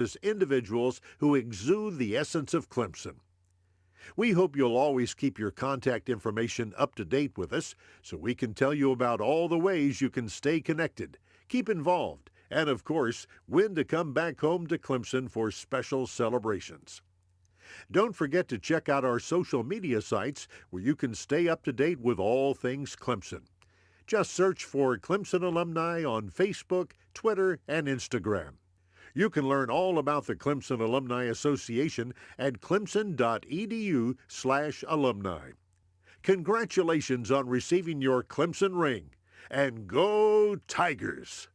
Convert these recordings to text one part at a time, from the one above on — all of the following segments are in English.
as individuals who exude the essence of Clemson. We hope you'll always keep your contact information up to date with us so we can tell you about all the ways you can stay connected, keep involved, and of course, when to come back home to Clemson for special celebrations. Don't forget to check out our social media sites where you can stay up to date with all things Clemson. Just search for Clemson Alumni on Facebook, Twitter, and Instagram. You can learn all about the Clemson Alumni Association at clemson.edu/alumni. Congratulations on receiving your Clemson ring, and go Tigers!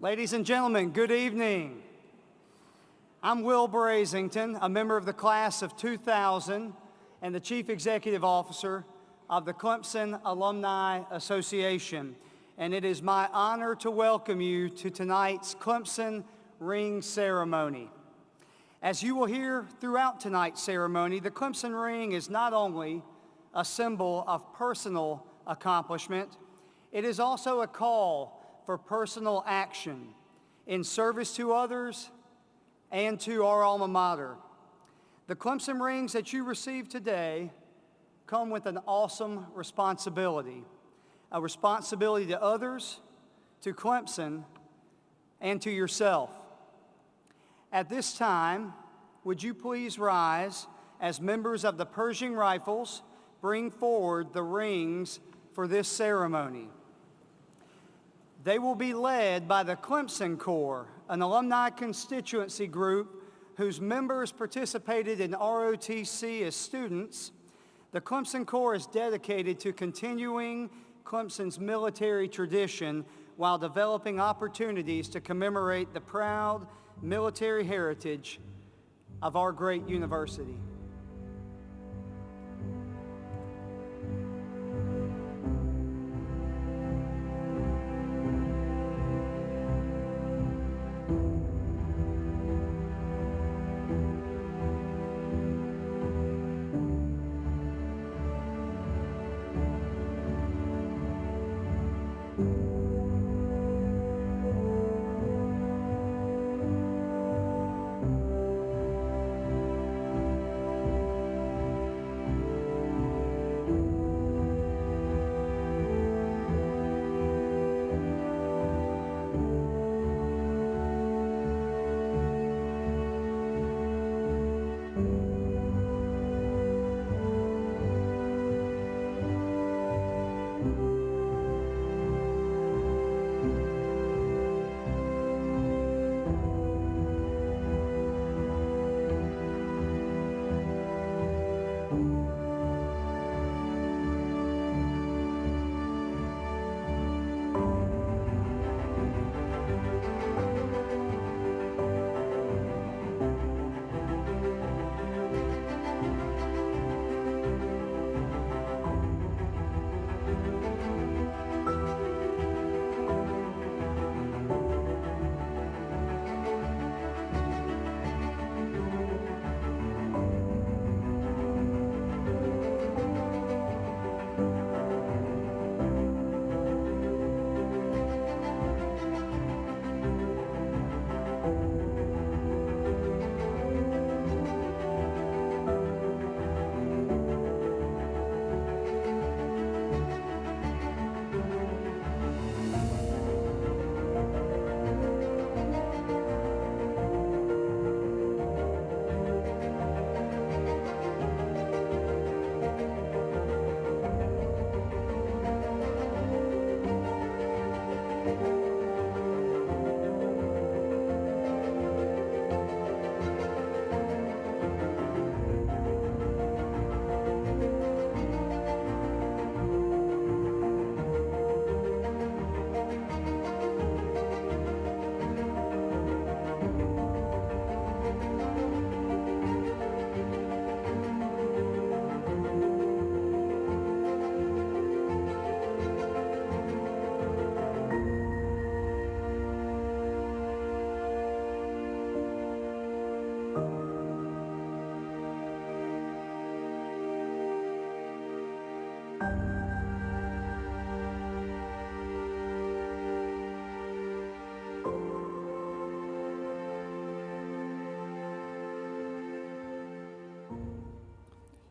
Ladies and gentlemen, good evening. I'm Will Brazington, a member of the class of 2000 and the Chief Executive Officer of the Clemson Alumni Association, and it is my honor to welcome you to tonight's Clemson Ring Ceremony. As you will hear throughout tonight's ceremony, the Clemson Ring is not only a symbol of personal accomplishment, it is also a call for personal action in service to others and to our alma mater. The Clemson rings that you receive today come with an awesome responsibility, a responsibility to others, to Clemson, and to yourself. At this time, would you please rise as members of the Pershing Rifles bring forward the rings for this ceremony. They will be led by the Clemson Corps, an alumni constituency group whose members participated in ROTC as students. The Clemson Corps is dedicated to continuing Clemson's military tradition while developing opportunities to commemorate the proud military heritage of our great university.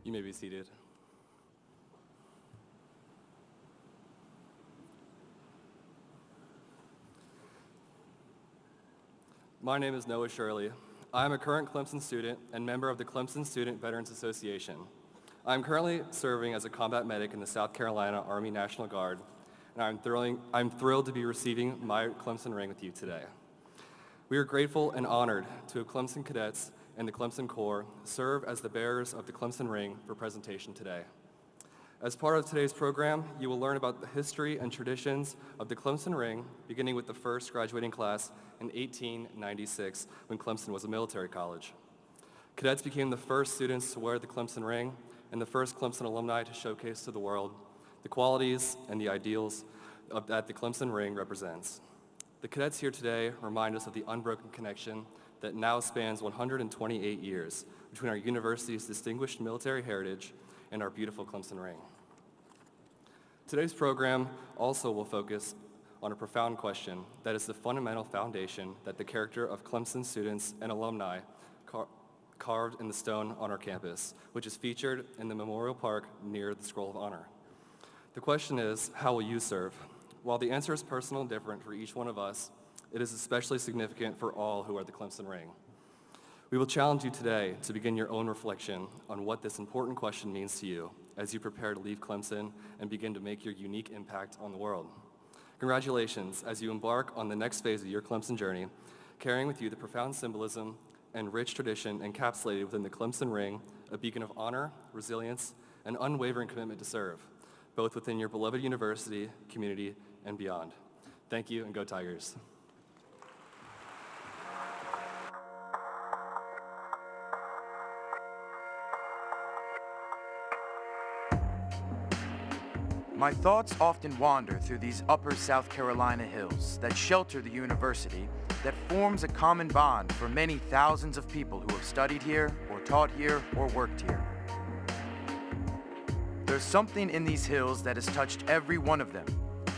You may be seated. My name is Noah Shirley. I am a current Clemson student and member of the Clemson Student Veterans Association. I am currently serving as a combat medic in the South Carolina Army National Guard, and I'm thrilled to be receiving my Clemson ring with you today. We are grateful and honored to have Clemson cadets and the Clemson Corps serve as the bearers of the Clemson ring for presentation today. As part of today's program, you will learn about the history and traditions of the Clemson Ring, beginning with the first graduating class in 1896, when Clemson was a military college. Cadets became the first students to wear the Clemson Ring and the first Clemson alumni to showcase to the world the qualities and the ideals that the Clemson Ring represents. The cadets here today remind us of the unbroken connection that now spans 128 years between our university's distinguished military heritage and our beautiful Clemson Ring. Today's program also will focus on a profound question that is the fundamental foundation that the character of Clemson students and alumni carved in the stone on our campus, which is featured in the Memorial Park near the Scroll of Honor. The question is, how will you serve? While the answer is personal and different for each one of us, it is especially significant for all who are the Clemson Ring. We will challenge you today to begin your own reflection on what this important question means to you as you prepare to leave Clemson and begin to make your unique impact on the world. Congratulations as you embark on the next phase of your Clemson journey, carrying with you the profound symbolism and rich tradition encapsulated within the Clemson Ring, a beacon of honor, resilience, and unwavering commitment to serve, both within your beloved university, community, and beyond. Thank you, and go Tigers. My thoughts often wander through these upper South Carolina hills that shelter the university that forms a common bond for many thousands of people who have studied here, or taught here, or worked here. There's something in these hills that has touched every one of them,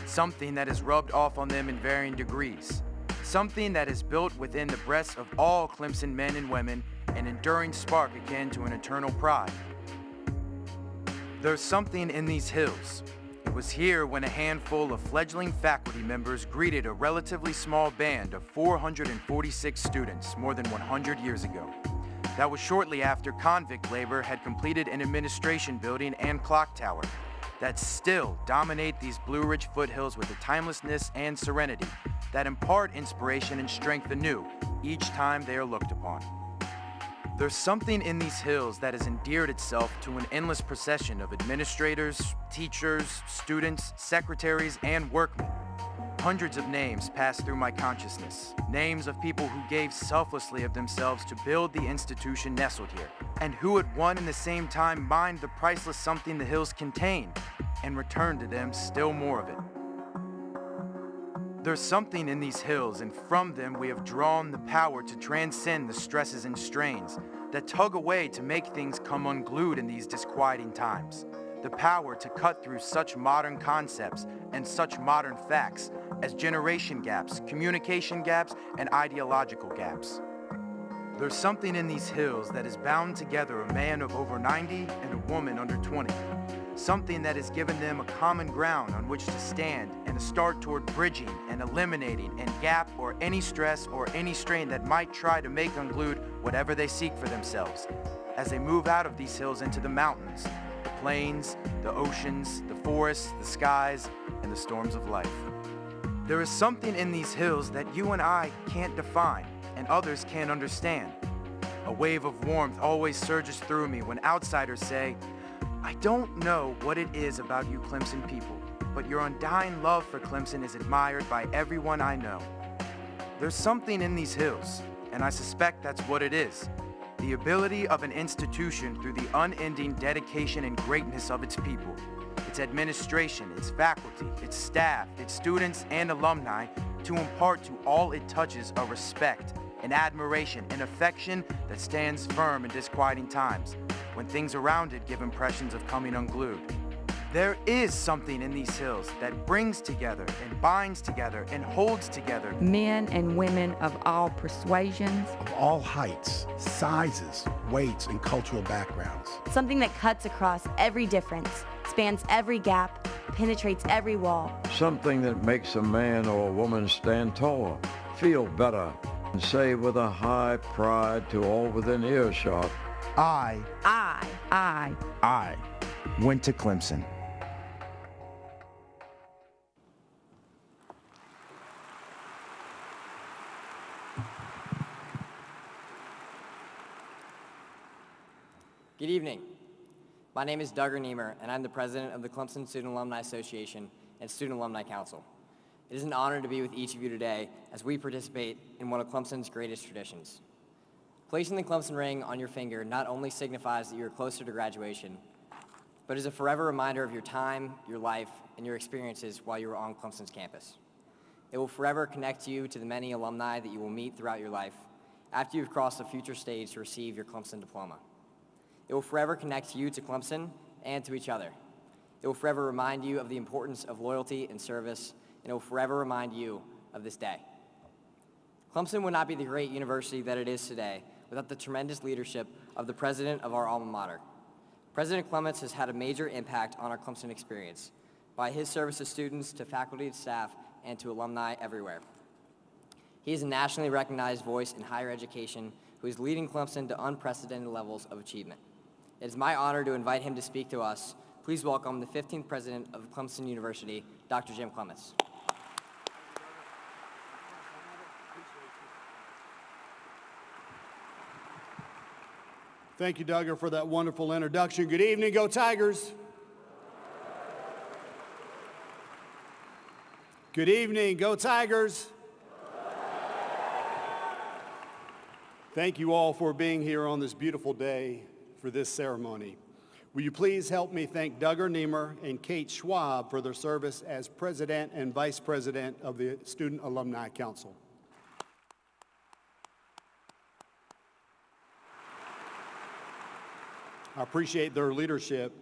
something that has rubbed off on them in varying degrees, something that is built within the breasts of all Clemson men and women, an enduring spark akin to an eternal pride. There's something in these hills. It was here when a handful of fledgling faculty members greeted a relatively small band of 446 students more than 100 years ago. That was shortly after convict labor had completed an administration building and clock tower that still dominate these Blue Ridge foothills with a timelessness and serenity that impart inspiration and strength anew each time they are looked upon. There's something in these hills that has endeared itself to an endless procession of administrators, teachers, students, secretaries, and workmen. Hundreds of names pass through my consciousness, names of people who gave selflessly of themselves to build the institution nestled here, and who at one and the same time mined the priceless something the hills contain, and returned to them still more of it. There's something in these hills, and from them we have drawn the power to transcend the stresses and strains that tug away to make things come unglued in these disquieting times. The power to cut through such modern concepts and such modern facts as generation gaps, communication gaps, and ideological gaps. There's something in these hills that has bound together a man of over 90 and a woman under 20. Something that has given them a common ground on which to stand and a start toward bridging and eliminating any gap or any stress or any strain that might try to make unglued whatever they seek for themselves as they move out of these hills into the mountains, the plains, the oceans, the forests, the skies, and the storms of life. There is something in these hills that you and I can't define and others can't understand. A wave of warmth always surges through me when outsiders say, I don't know what it is about you Clemson people, but your undying love for Clemson is admired by everyone I know. There's something in these hills, and I suspect that's what it is. The ability of an institution through the unending dedication and greatness of its people, its administration, its faculty, its staff, its students, and alumni to impart to all it touches a respect, an admiration, an affection that stands firm in disquieting times, when things around it give impressions of coming unglued. There is something in these hills that brings together and binds together and holds together men and women of all persuasions, of all heights, sizes, weights, and cultural backgrounds. Something that cuts across every difference, spans every gap, penetrates every wall. Something that makes a man or a woman stand taller, feel better, and say with a high pride to all within earshot, I went to Clemson. Good evening. My name is Duggar Niemer, and I'm the president of the Clemson Student Alumni Association and Student Alumni Council. It is an honor to be with each of you today as we participate in one of Clemson's greatest traditions. Placing the Clemson ring on your finger not only signifies that you are closer to graduation, but is a forever reminder of your time, your life, and your experiences while you were on Clemson's campus. It will forever connect you to the many alumni that you will meet throughout your life after you've crossed the future stage to receive your Clemson diploma. It will forever connect you to Clemson and to each other. It will forever remind you of the importance of loyalty and service, and it will forever remind you of this day. Clemson would not be the great university that it is today without the tremendous leadership of the president of our alma mater. President Clements has had a major impact on our Clemson experience by his service to students, to faculty, to staff, and to alumni everywhere. He is a nationally recognized voice in higher education who is leading Clemson to unprecedented levels of achievement. It is my honor to invite him to speak to us. Please welcome the 15th president of Clemson University, Dr. Jim Clements. Thank you, Duggar, for that wonderful introduction. Good evening, go Tigers. Good evening, go Tigers. Thank you all for being here on this beautiful day for this ceremony. Will you please help me thank Duggar Niemer and Kate Schwab for their service as president and vice president of the Student Alumni Council. I appreciate their leadership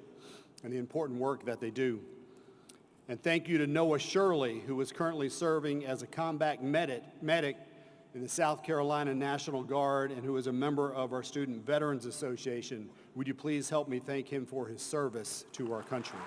and the important work that they do. And thank you to Noah Shirley, who is currently serving as a combat medic in the South Carolina National Guard and who is a member of our Student Veterans Association. Would you please help me thank him for his service to our country?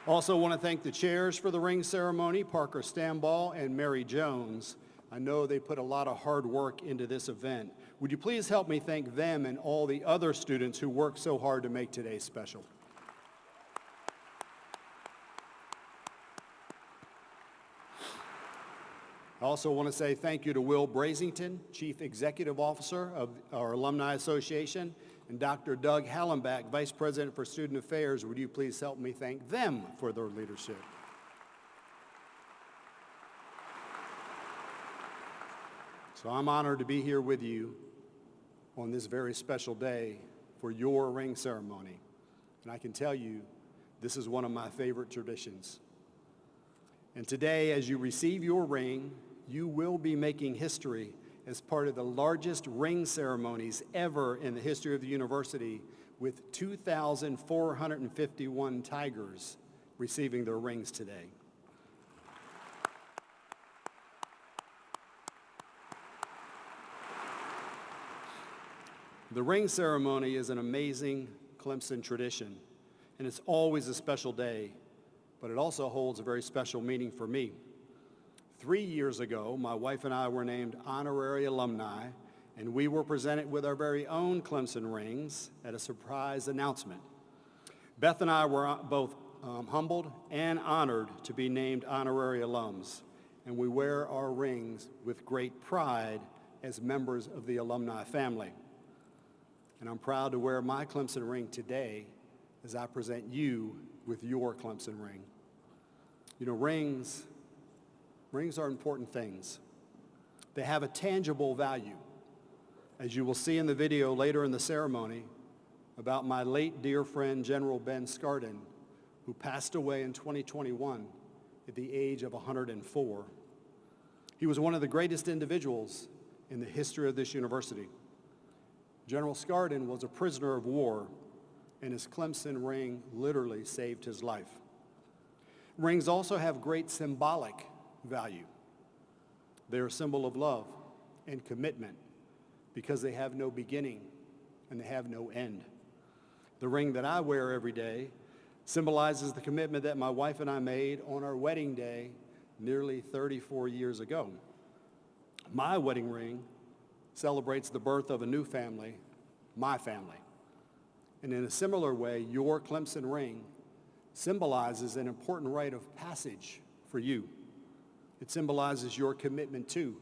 Also want to thank the chairs for the ring ceremony, Parker Stamball and Mary Jones. I know they put a lot of hard work into this event. Would you please help me thank them and all the other students who worked so hard to make today special? I also want to say thank you to Will Brazington, Chief Executive Officer of our Alumni Association, and Dr. Doug Hallenbach, Vice President for Student Affairs. Would you please help me thank them for their leadership? So I'm honored to be here with you on this very special day for your ring ceremony. And I can tell you, this is one of my favorite traditions. And today, as you receive your ring, you will be making history as part of the largest ring ceremonies ever in the history of the university, with 2,451 Tigers receiving their rings today. The ring ceremony is an amazing Clemson tradition, and it's always a special day, but it also holds a very special meaning for me. 3 years ago, my wife and I were named honorary alumni, and we were presented with our very own Clemson rings at a surprise announcement. Beth and I were both humbled and honored to be named honorary alums, and we wear our rings with great pride as members of the alumni family. And I'm proud to wear my Clemson ring today as I present you with your Clemson ring. You know, rings are important things. They have a tangible value. As you will see in the video later in the ceremony about my late dear friend, General Ben Scardin, who passed away in 2021 at the age of 104. He was one of the greatest individuals in the history of this university. General Scardin was a prisoner of war, and his Clemson ring literally saved his life. Rings also have great symbolic value. They're a symbol of love and commitment because they have no beginning and they have no end. The ring that I wear every day symbolizes the commitment that my wife and I made on our wedding day nearly 34 years ago. My wedding ring celebrates the birth of a new family, my family. And in a similar way, your Clemson ring symbolizes an important rite of passage for you. It symbolizes your commitment to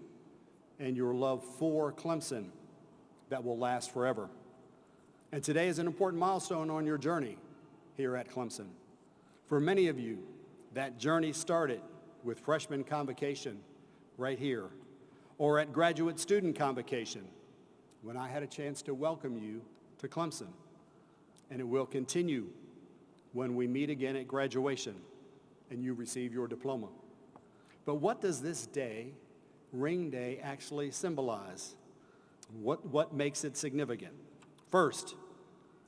and your love for Clemson that will last forever. And today is an important milestone on your journey here at Clemson. For many of you, that journey started with freshman convocation right here, or at graduate student convocation when I had a chance to welcome you to Clemson. And it will continue when we meet again at graduation and you receive your diploma. But what does this day, Ring Day, actually symbolize? What makes it significant? First,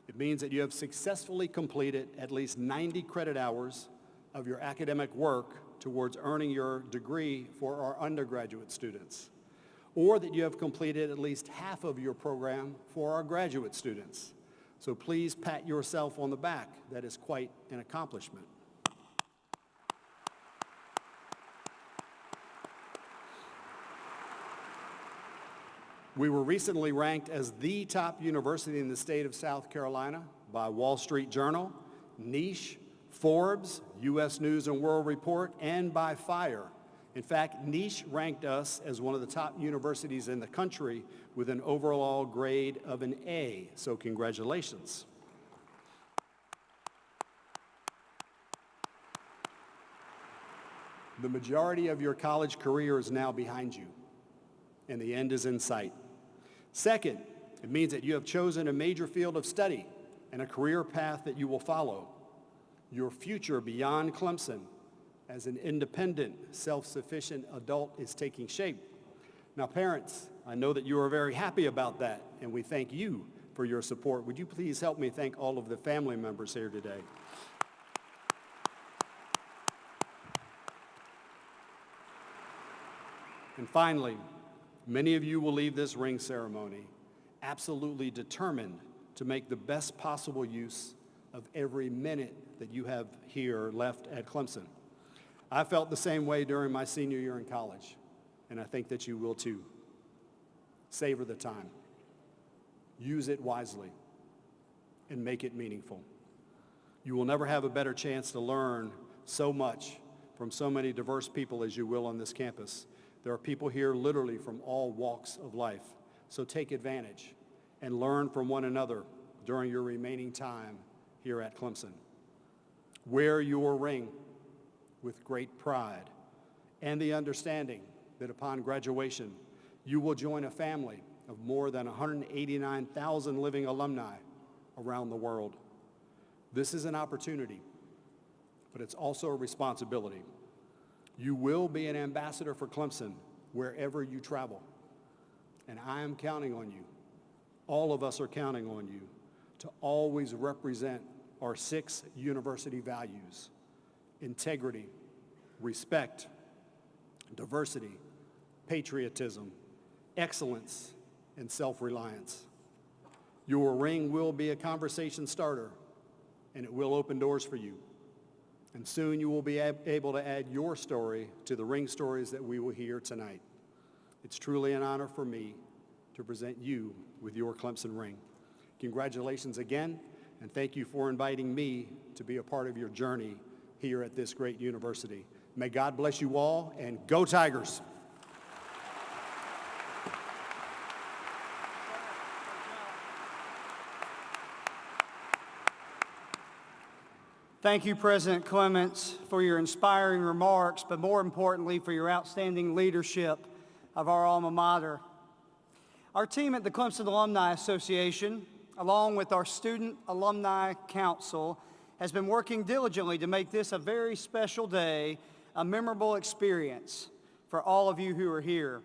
it means that you have successfully completed at least 90 credit hours of your academic work towards earning your degree for our undergraduate students, or that you have completed at least half of your program for our graduate students. So please pat yourself on the back. That is quite an accomplishment. We were recently ranked as the top university in the state of South Carolina by Wall Street Journal, Niche, Forbes, U.S. News and World Report, and by FIRE. In fact, Niche ranked us as one of the top universities in the country with an overall grade of an A, so congratulations. The majority of your college career is now behind you, and the end is in sight. Second, it means that you have chosen a major field of study and a career path that you will follow. Your future beyond Clemson as an independent, self-sufficient adult is taking shape. Now, parents, I know that you are very happy about that, and we thank you for your support. Would you please help me thank all of the family members here today? And finally, many of you will leave this ring ceremony absolutely determined to make the best possible use of every minute that you have here left at Clemson. I felt the same way during my senior year in college, and I think that you will too. Savor the time, use it wisely, and make it meaningful. You will never have a better chance to learn so much from so many diverse people as you will on this campus. There are people here literally from all walks of life. So take advantage and learn from one another during your remaining time here at Clemson. Wear your ring with great pride and the understanding that upon graduation, you will join a family of more than 189,000 living alumni around the world. This is an opportunity, but it's also a responsibility. You will be an ambassador for Clemson wherever you travel. And I am counting on you. All of us are counting on you to always represent our 6 university values: integrity, respect, diversity, patriotism, excellence, and self-reliance. Your ring will be a conversation starter, and it will open doors for you. And soon you will be able to add your story to the ring stories that we will hear tonight. It's truly an honor for me to present you with your Clemson ring. Congratulations again, and thank you for inviting me to be a part of your journey here at this great university. May God bless you all, and go Tigers! Thank you, President Clements, for your inspiring remarks, but more importantly, for your outstanding leadership of our alma mater. Our team at the Clemson Alumni Association, along with our Student Alumni Council, has been working diligently to make this a very special day, a memorable experience for all of you who are here.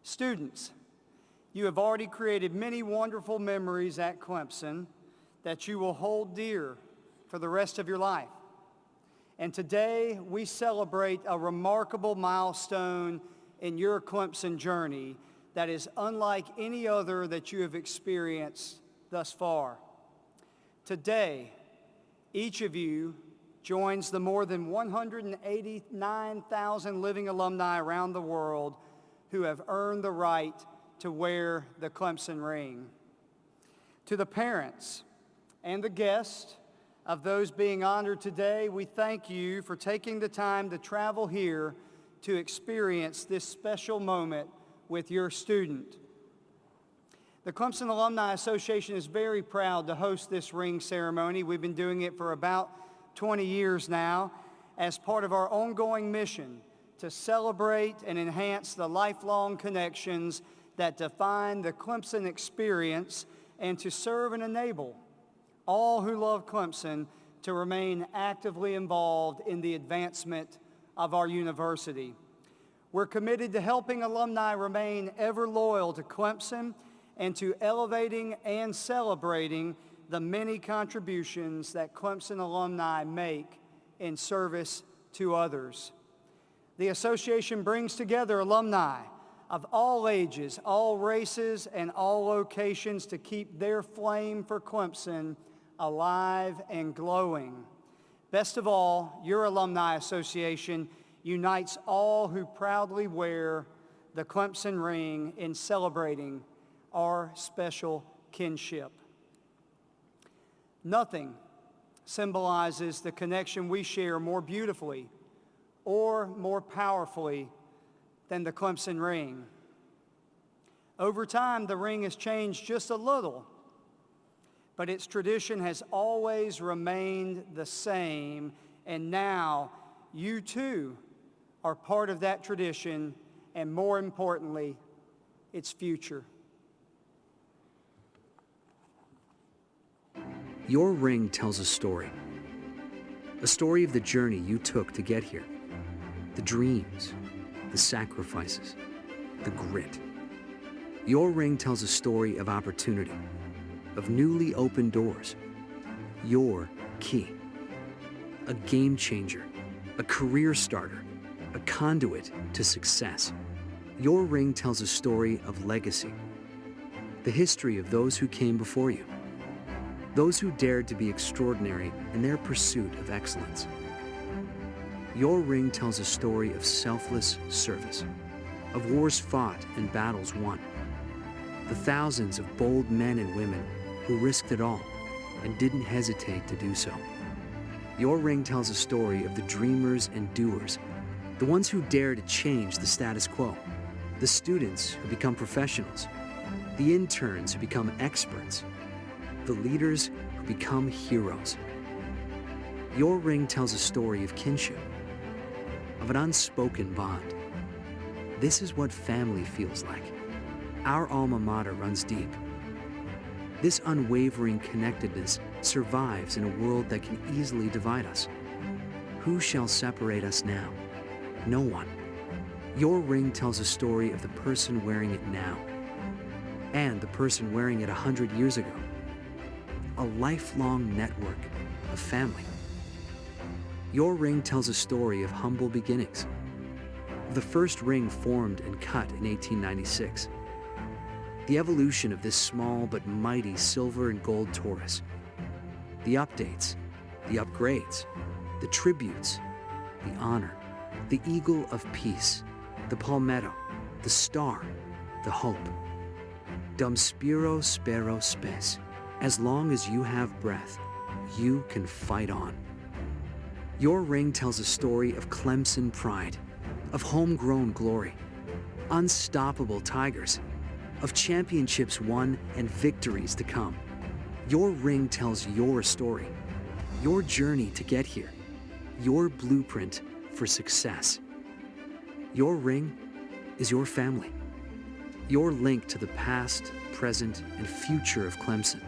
Students, you have already created many wonderful memories at Clemson that you will hold dear for the rest of your life. And today we celebrate a remarkable milestone in your Clemson journey that is unlike any other that you have experienced thus far. Today, each of you joins the more than 189,000 living alumni around the world who have earned the right to wear the Clemson ring. To the parents and the guests of those being honored today, we thank you for taking the time to travel here to experience this special moment with your student. The Clemson Alumni Association is very proud to host this ring ceremony. We've been doing it for about 20 years now as part of our ongoing mission to celebrate and enhance the lifelong connections that define the Clemson experience and to serve and enable all who love Clemson to remain actively involved in the advancement of our university. We're committed to helping alumni remain ever loyal to Clemson and to elevating and celebrating the many contributions that Clemson alumni make in service to others. The association brings together alumni of all ages, all races, and all locations to keep their flame for Clemson alive and glowing. Best of all, your alumni association unites all who proudly wear the Clemson ring in celebrating our special kinship. Nothing symbolizes the connection we share more beautifully or more powerfully than the Clemson ring. Over time, the ring has changed just a little, but its tradition has always remained the same, and now you too are part of that tradition, and more importantly, its future. Your ring tells a story of the journey you took to get here, the dreams, the sacrifices, the grit. Your ring tells a story of opportunity, of newly opened doors. Your key, a game changer, a career starter, a conduit to success. Your ring tells a story of legacy, the history of those who came before you, those who dared to be extraordinary in their pursuit of excellence. Your ring tells a story of selfless service, of wars fought and battles won, the thousands of bold men and women who risked it all and didn't hesitate to do so. Your ring tells a story of the dreamers and doers, the ones who dare to change the status quo, the students who become professionals, the interns who become experts, the leaders who become heroes. Your ring tells a story of kinship, of an unspoken bond. This is what family feels like. Our alma mater runs deep. This unwavering connectedness survives in a world that can easily divide us. Who shall separate us now? No one. Your ring tells a story of the person wearing it now and the person wearing it 100 years ago. A lifelong network of family. Your ring tells a story of humble beginnings. The first ring formed and cut in 1896. The evolution of this small but mighty silver and gold Taurus. The updates, the upgrades, the tributes, the honor, the eagle of peace, the palmetto, the star, the hope. Dum spiro spero spes. As long as you have breath, you can fight on. Your ring tells a story of Clemson pride, of homegrown glory, unstoppable Tigers, of championships won and victories to come. Your ring tells your story, your journey to get here, your blueprint for success. Your ring is your family, your link to the past, present, and future of Clemson.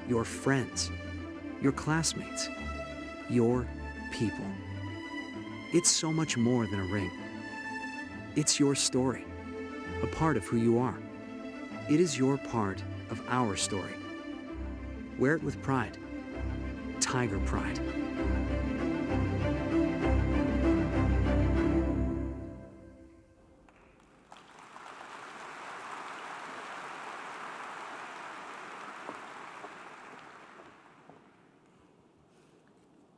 Your friends, your classmates, your people. It's so much more than a ring. It's your story, a part of who you are. It is your part of our story. Wear it with pride. Tiger pride.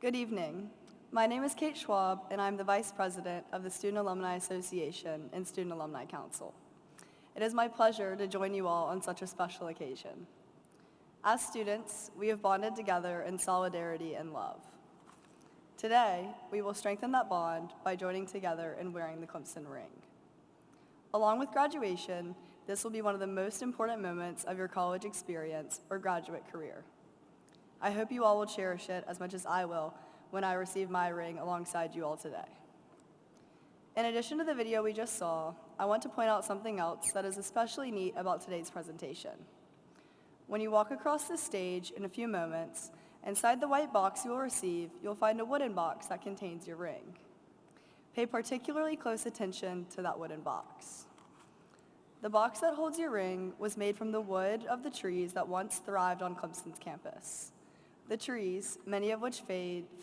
Good evening. My name is Kate Schwab, and I'm the Vice President of the Student Alumni Association and Student Alumni Council. It is my pleasure to join you all on such a special occasion. As students, we have bonded together in solidarity and love. Today, we will strengthen that bond by joining together and wearing the Clemson ring. Along with graduation, this will be one of the most important moments of your college experience or graduate career. I hope you all will cherish it as much as I will when I receive my ring alongside you all today. In addition to the video we just saw, I want to point out something else that is especially neat about today's presentation. When you walk across the stage in a few moments, inside the white box you will receive, you'll find a wooden box that contains your ring. Pay particularly close attention to that wooden box. The box that holds your ring was made from the wood of the trees that once thrived on Clemson's campus. The trees, many of which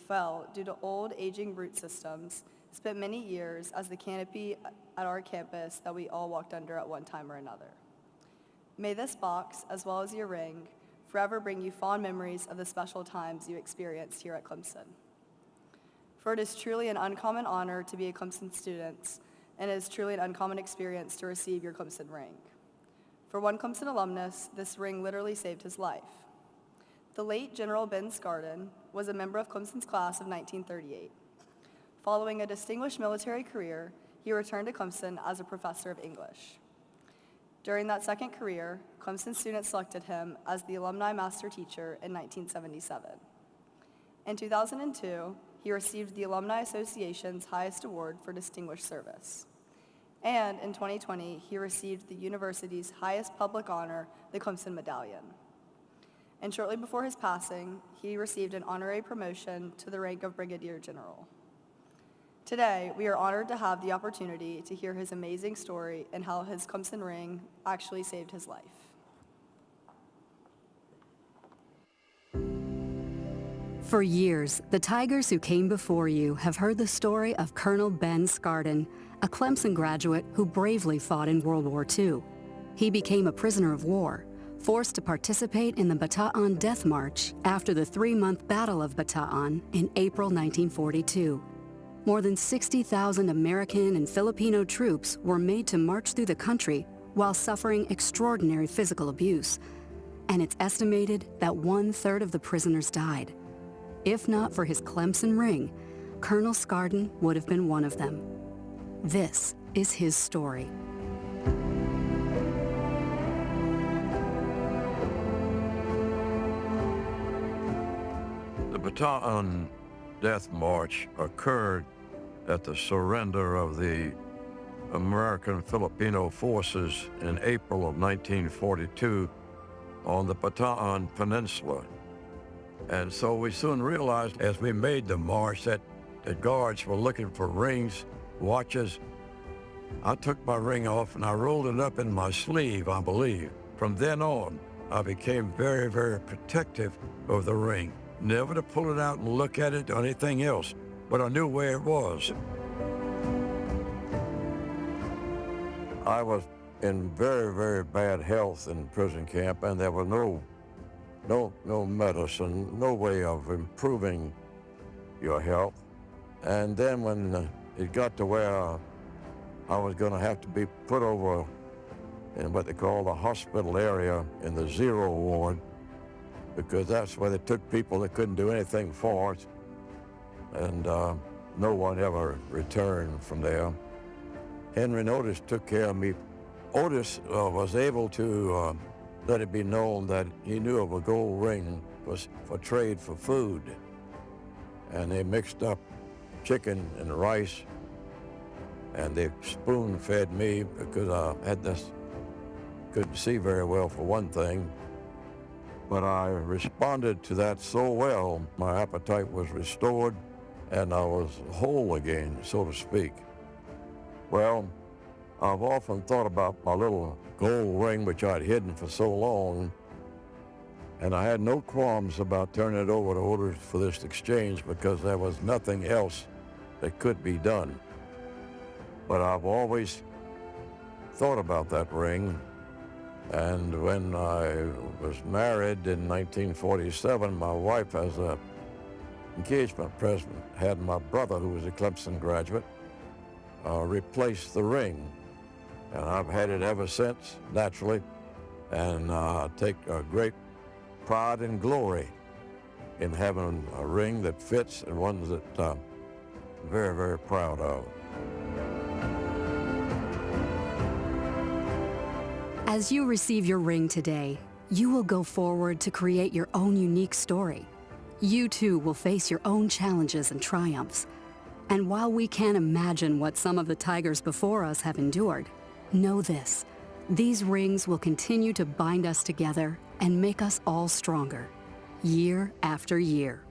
fell due to old, aging root systems, spent many years as the canopy at our campus that we all walked under at one time or another. May this box, as well as your ring, forever bring you fond memories of the special times you experienced here at Clemson. For it is truly an uncommon honor to be a Clemson student, and it is truly an uncommon experience to receive your Clemson ring. For one Clemson alumnus, this ring literally saved his life. The late General Ben Scardin was a member of Clemson's class of 1938. Following a distinguished military career, he returned to Clemson as a professor of English. During that second career, Clemson students selected him as the Alumni Master Teacher in 1977. In 2002, he received the Alumni Association's highest award for distinguished service. And in 2020, he received the university's highest public honor, the Clemson Medallion. And shortly before his passing, he received an honorary promotion to the rank of Brigadier General. Today, we are honored to have the opportunity to hear his amazing story and how his Clemson ring actually saved his life. For years, the Tigers who came before you have heard the story of Colonel Ben Scardin, a Clemson graduate who bravely fought in World War II. He became a prisoner of war, forced to participate in the Bataan Death March after the 3-month Battle of Bataan in April 1942. More than 60,000 American and Filipino troops were made to march through the country while suffering extraordinary physical abuse. And it's estimated that 1/3 of the prisoners died. If not for his Clemson ring, Colonel Scardin would have been one of them. This is his story. The Bataan Death March occurred at the surrender of the American Filipino forces in April of 1942 on the Bataan Peninsula. And so we soon realized as we made the march that the guards were looking for rings, watches. I took my ring off and I rolled it up in my sleeve, I believe. From then on, I became very, very protective of the ring. Never to pull it out and look at it or anything else, but I knew where it was. I was in very, very bad health in prison camp, and there was no medicine, no way of improving your health. And then when it got to where I was going to have to be put over in what they call the hospital area in the 0 ward, because that's where they took people that couldn't do anything for us, and no one ever returned from there. Henry Otis took care of me. Otis was able to let it be known that he knew of a gold ring was for trade for food, and they mixed up chicken and rice, and they spoon-fed me because I had couldn't see very well for one thing. But I responded to that so well, my appetite was restored, and I was whole again, so to speak. Well, I've often thought about my little gold ring, which I'd hidden for so long, and I had no qualms about turning it over to Otis for this exchange because there was nothing else that could be done. But I've always thought about that ring. And when I was married in 1947, my wife, as an engagement present, had my brother, who was a Clemson graduate, replace the ring. And I've had it ever since, naturally, and I take a great pride and glory in having a ring that fits and one that I'm very, very proud of. As you receive your ring today, you will go forward to create your own unique story. You too will face your own challenges and triumphs. And while we can't imagine what some of the Tigers before us have endured, know this: these rings will continue to bind us together and make us all stronger, year after year.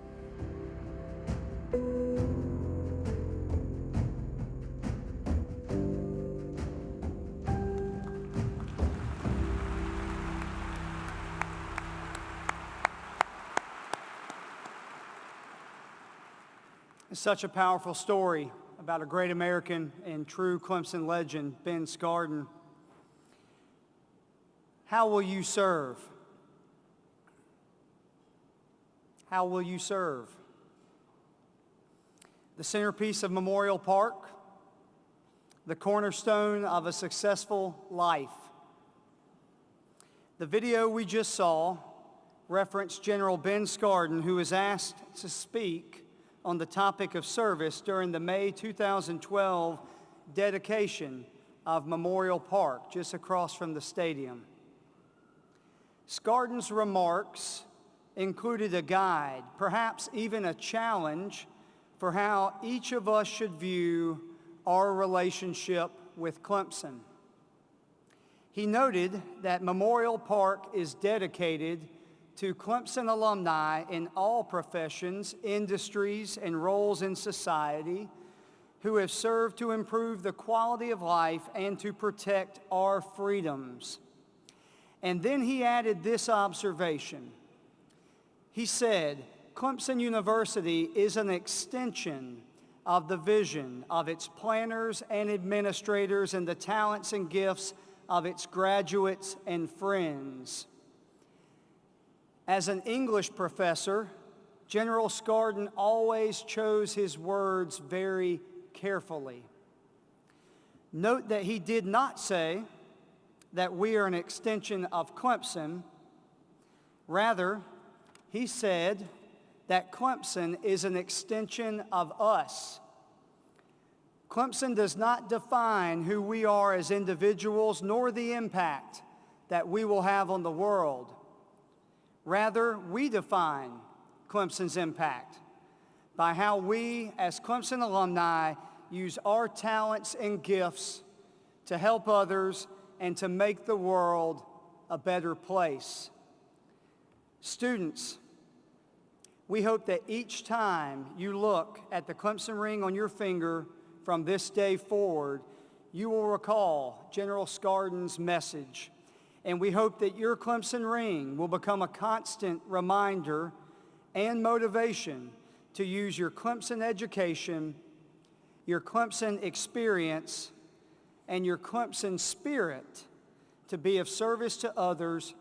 It's such a powerful story about a great American and true Clemson legend, Ben Scardon. How will you serve? How will you serve? The centerpiece of Memorial Park, the cornerstone of a successful life. The video we just saw referenced General Ben Scardon, who was asked to speak on the topic of service during the May 2012 dedication of Memorial Park, just across from the stadium. Scardon's remarks included a guide, perhaps even a challenge, for how each of us should view our relationship with Clemson. He noted that Memorial Park is dedicated to Clemson alumni in all professions, industries, and roles in society who have served to improve the quality of life and to protect our freedoms. And then he added this observation. He said, Clemson University is an extension of the vision of its planners and administrators and the talents and gifts of its graduates and friends. As an English professor, General Scardon always chose his words very carefully. Note that he did not say that we are an extension of Clemson. Rather, he said that Clemson is an extension of us. Clemson does not define who we are as individuals, nor the impact that we will have on the world. Rather, we define Clemson's impact by how we, as Clemson alumni, use our talents and gifts to help others and to make the world a better place. Students, we hope that each time you look at the Clemson ring on your finger from this day forward, you will recall General Scardon's message. And we hope that your Clemson ring will become a constant reminder and motivation to use your Clemson education, your Clemson experience, and your Clemson spirit to be of service to others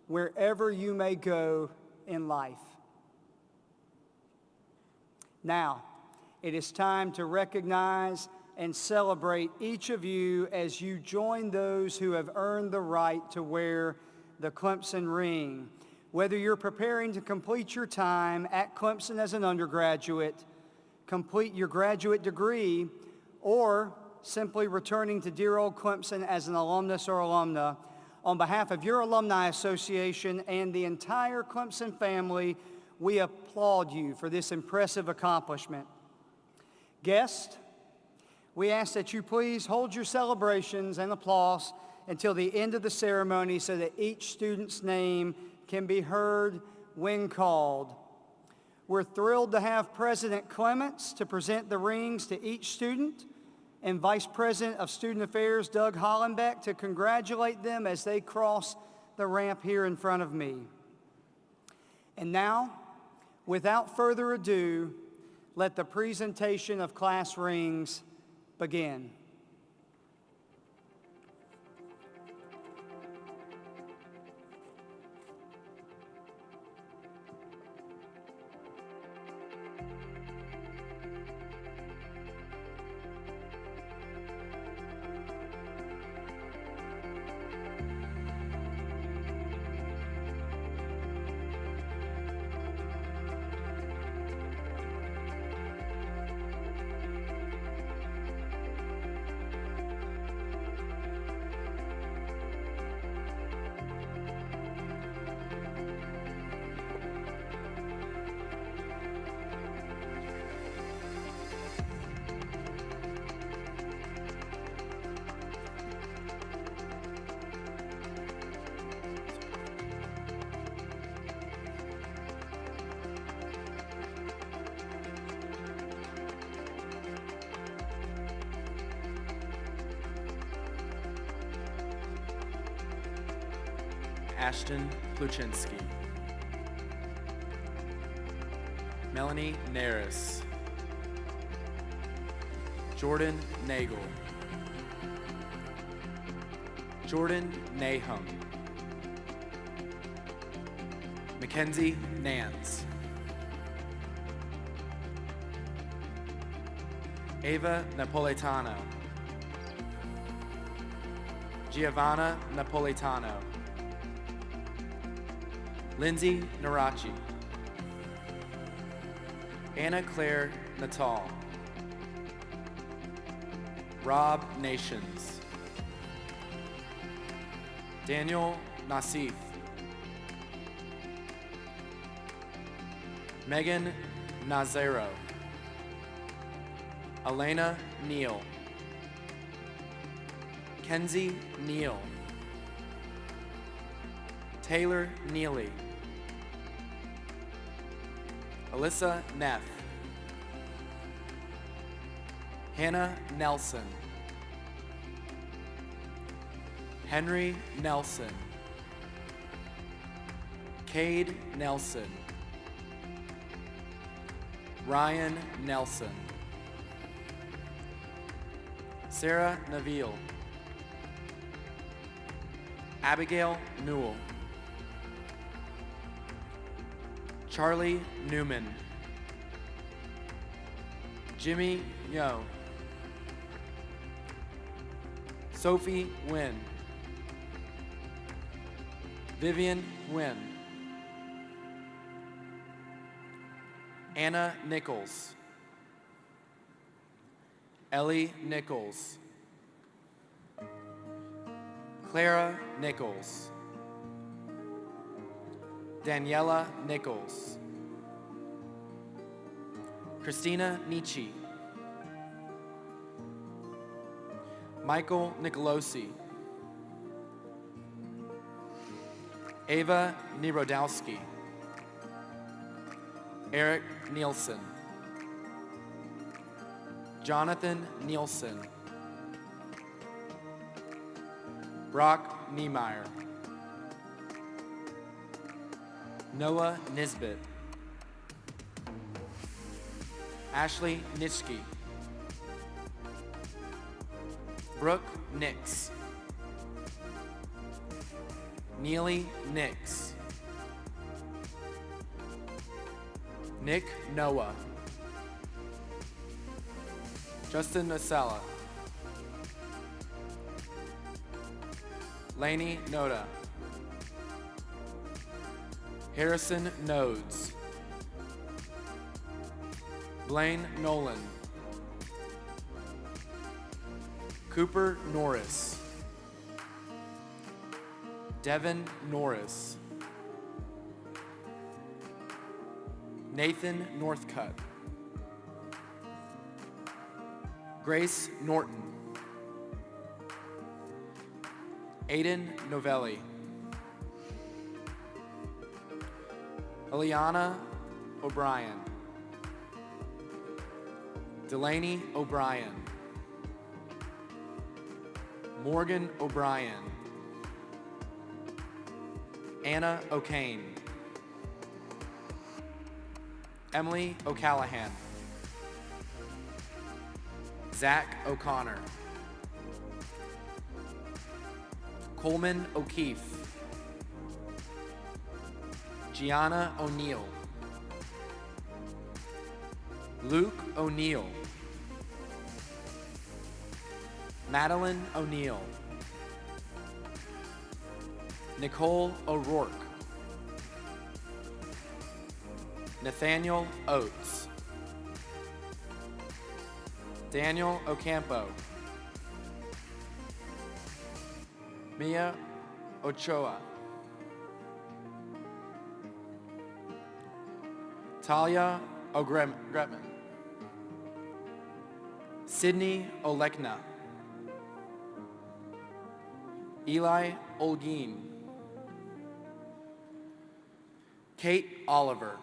wherever you may go in life. Now, it is time to recognize and celebrate each of you as you join those who have earned the right to wear the Clemson ring. Whether you're preparing to complete your time at Clemson as an undergraduate, complete your graduate degree, or simply returning to dear old Clemson as an alumnus or alumna, on behalf of your Alumni Association and the entire Clemson family, we applaud you for this impressive accomplishment. Guests, we ask that you please hold your celebrations and applause until the end of the ceremony so that each student's name can be heard when called. We're thrilled to have President Clements to present the rings to each student and Vice President of Student Affairs Doug Hollenbeck to congratulate them as they cross the ramp here in front of me. And now, without further ado, let the presentation of class rings begin. Ashton Kluczynski. Melanie Naris. Jordan Nagel. Jordan Nahum. Mackenzie Nance. Ava Napolitano. Giovanna Napolitano. Lindsay Narachi. Anna Claire Natal. Rob Nations. Daniel Nassif. Megan Nazaro. Elena Neal. Kenzie Neal. Taylor Neely. Alyssa Neff. Hannah Nelson. Henry Nelson. Cade Nelson. Ryan Nelson. Sarah Naville. Abigail Newell. Charlie Newman. Jimmy Yo. Sophie Nguyen. Vivian Nguyen. Anna Nichols. Ellie Nichols. Clara Nichols. Daniela Nichols. Christina Nietzsche. Michael Nicolosi. Ava Nierodowski. Eric Nielsen. Jonathan Nielsen. Brock Niemeyer. Noah Nisbet. Ashley Nitschke. Brooke Nix. Neely Nix. Nick Noah. Justin Nasella. Lainey Noda. Harrison Nodes. Blaine Nolan. Cooper Norris. Devin Norris. Nathan Northcutt. Grace Norton. Aiden Novelli. Eliana O'Brien. Delaney O'Brien. Morgan O'Brien. Anna O'Kane. Emily O'Callahan. Zach O'Connor. Coleman O'Keefe. Gianna O'Neill. Luke O'Neill. Madeline O'Neill. Nicole O'Rourke. Nathaniel Oates. Daniel Ocampo. Mia Ochoa. Talia O'Gretman. Sydney Olekna. Eli Olguin. Kate Oliver.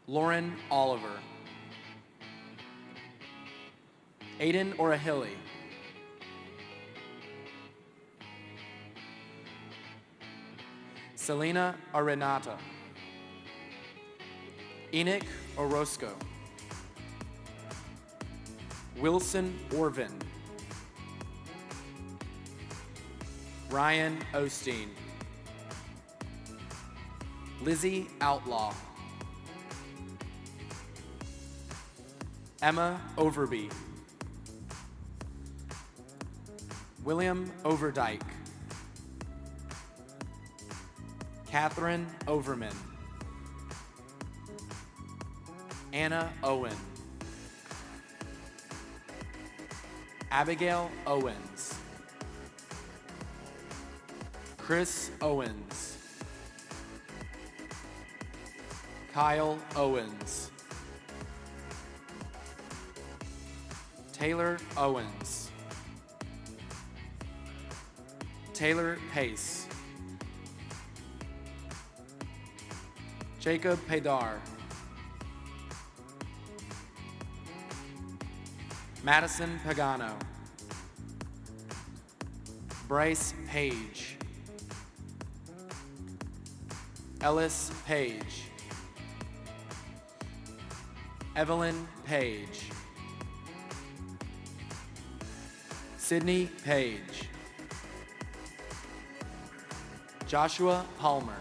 Lauren Oliver. Aiden Orahili. Selena Arenata, Enoch Orozco, Wilson Orvin, Ryan Osteen, Lizzie Outlaw, Emma Overby, William Overdyke, Catherine Overman, Anna Owen, Abigail Owens, Chris Owens, Kyle Owens, Taylor Owens, Taylor Pace, Jacob Paydar, Madison Pagano, Bryce Page, Ellis Page, Evelyn Page, Sydney Page, Joshua Palmer,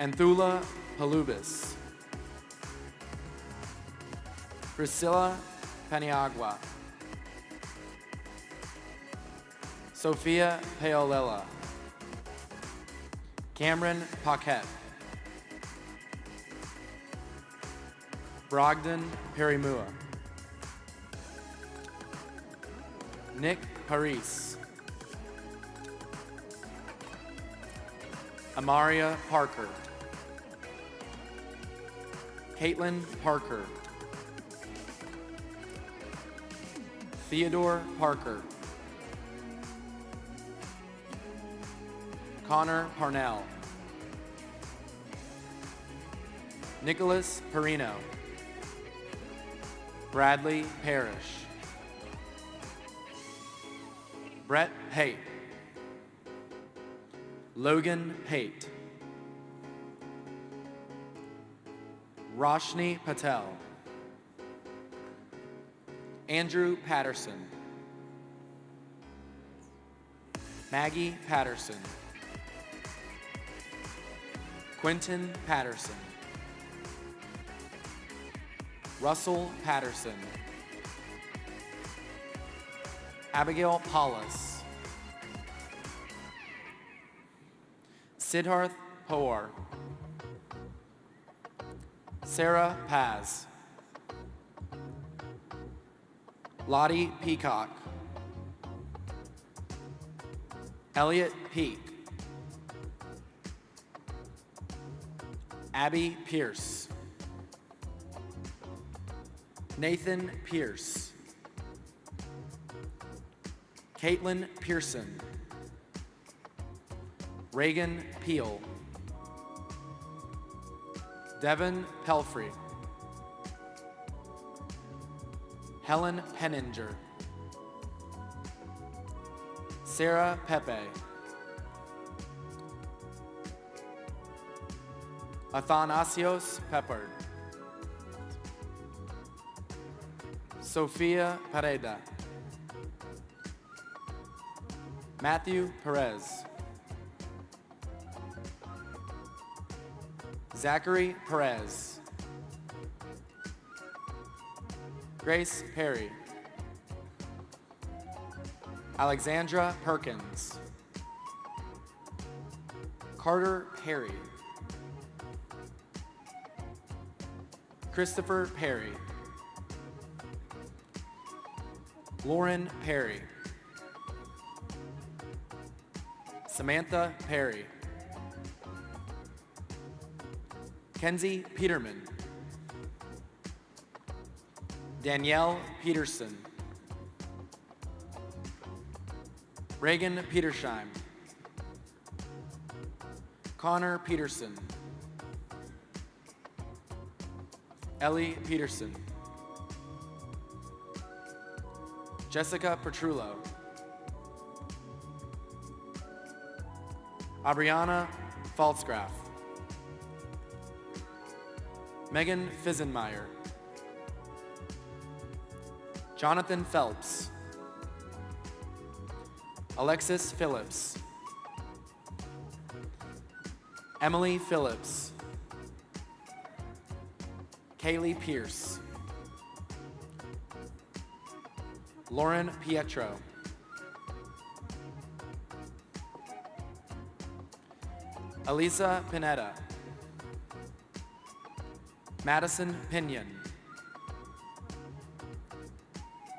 Anthula Palubis, Priscilla Paniagua, Sophia Paolela, Cameron Paquette, Brogdon Perimua, Nick Paris, Amaria Parker, Caitlin Parker, Theodore Parker, Connor Parnell, Nicholas Perino, Bradley Parrish, Brett Haight, Logan Haight, Roshni Patel, Andrew Patterson, Maggie Patterson, Quentin Patterson, Russell Patterson, Abigail Paulus, Siddharth Pawar, Sarah Paz, Lottie Peacock, Elliot Peak, Abby Pierce, Nathan Pierce, Caitlin Pearson, Reagan Peel, Devin Pelfrey, Helen Henninger, Sarah Pepe, Athanasios Peppard, Sofia Pareda, Matthew Perez, Zachary Perez, Grace Perry, Alexandra Perkins, Carter Perry, Christopher Perry, Lauren Perry, Samantha Perry, Kenzie Peterman, Danielle Peterson, Reagan Petersheim, Connor Peterson, Ellie Peterson, Jessica Petrullo, Aubriana Falsgraf, Megan Fizenmeyer, Jonathan Phelps, Alexis Phillips, Emily Phillips, Kaylee Pierce, Lauren Pietro, Elisa Pineda, Madison Pinion,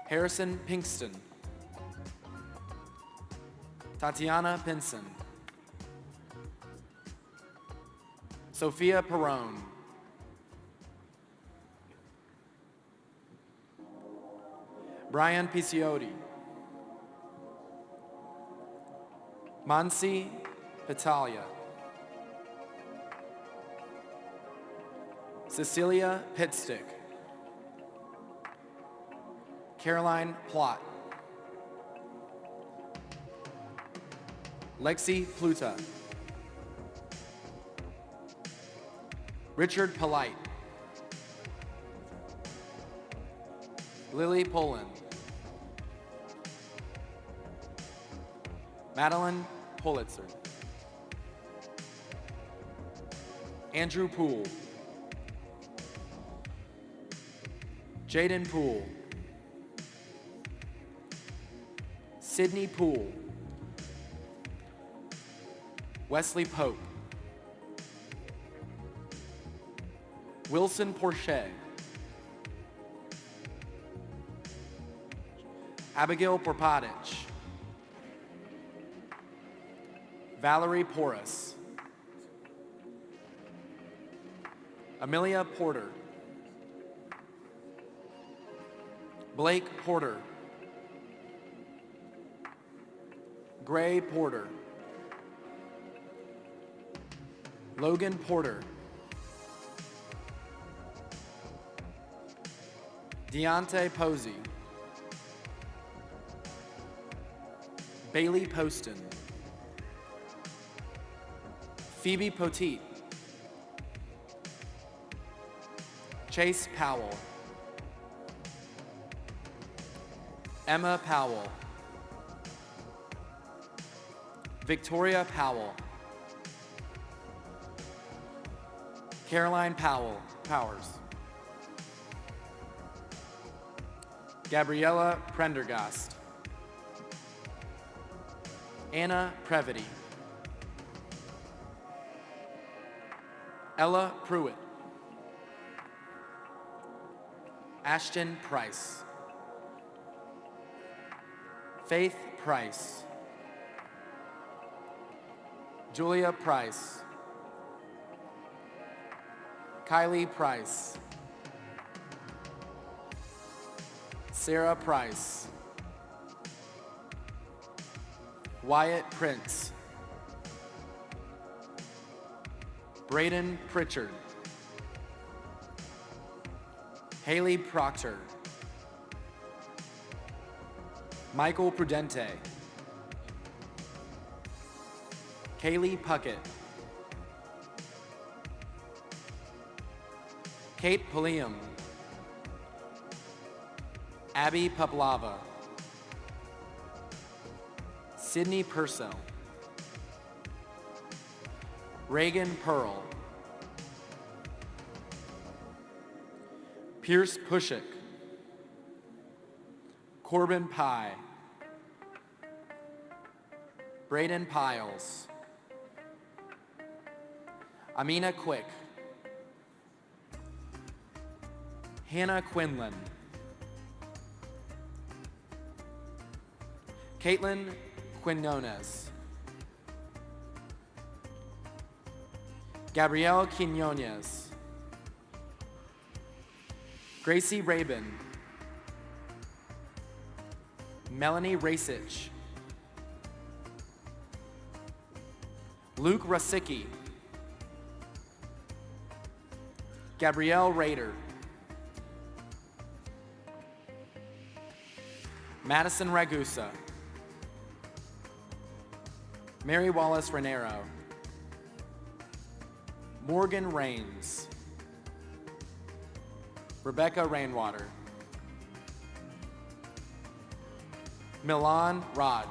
Harrison Pinkston, Tatiana Pinson, Sophia Perrone, Brian Piciotti, Mansi Pitalia, Cecilia Pitstick, Caroline Plott, Lexi Pluta, Richard Polite, Lily Poland, Madeline Politzer, Andrew Poole, Jaden Poole, Sydney Poole, Wesley Pope, Wilson Porche, Abigail Porpadich, Valerie Porras, Amelia Porter, Blake Porter, Gray Porter, Logan Porter, Deontay Posey, Bailey Poston, Phoebe Poteet, Chase Powell, Emma Powell, Victoria Powell, Caroline Powers, Gabriella Prendergast, Anna Previty, Ella Pruitt, Ashton Price, Faith Price, Julia Price, Kylie Price, Sarah Price, Wyatt Prince, Braden Pritchard, Haley Proctor, Michael Prudente, Kaylee Puckett, Kate Pulliam, Abby Paplava, Sydney Purcell, Reagan Pearl, Pierce Pushik, Corbin Pye, Braden Piles, Amina Quick, Hannah Quinlan, Caitlin Quinones, Gabrielle Quinones, Gracie Rabin, Melanie Rasich, Luke Rasicki, Gabrielle Rader, Madison Ragusa, Mary Wallace Renero, Morgan Rains, Rebecca Rainwater, Milan Raj,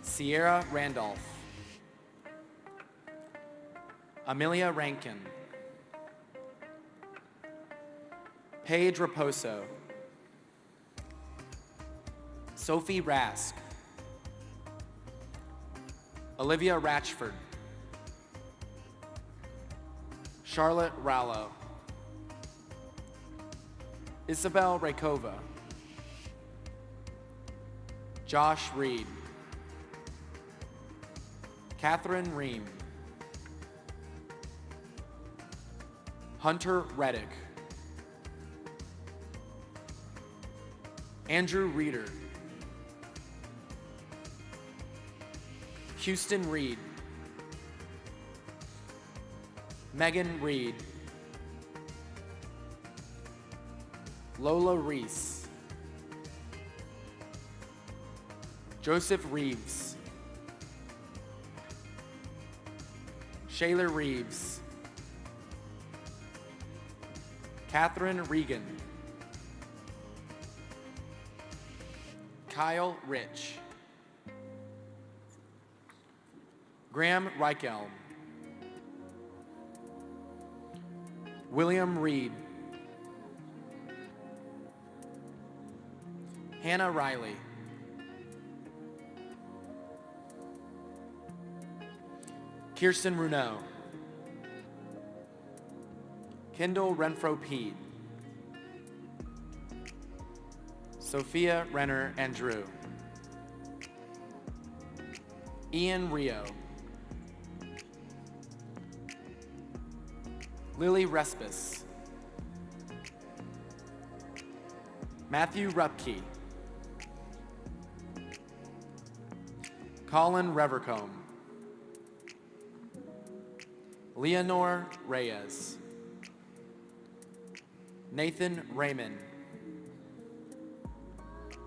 Sierra Randolph, Amelia Rankin, Paige Raposo, Sophie Rask, Olivia Ratchford, Charlotte Rallo, Isabel Rakova, Josh Reed, Catherine Ream, Hunter Reddick, Andrew Reeder, Houston Reed, Megan Reed, Lola Reese, Joseph Reeves, Shayla Reeves, Catherine Regan, Kyle Rich, Graham Reichel, William Reed, Hannah Riley, Kirsten Runeau, Kendall Renfro Peed, Sophia Renner Andrew, Ian Rio, Lily Respis, Matthew Rupke, Colin Revercombe, Leonore Reyes, Nathan Raymond,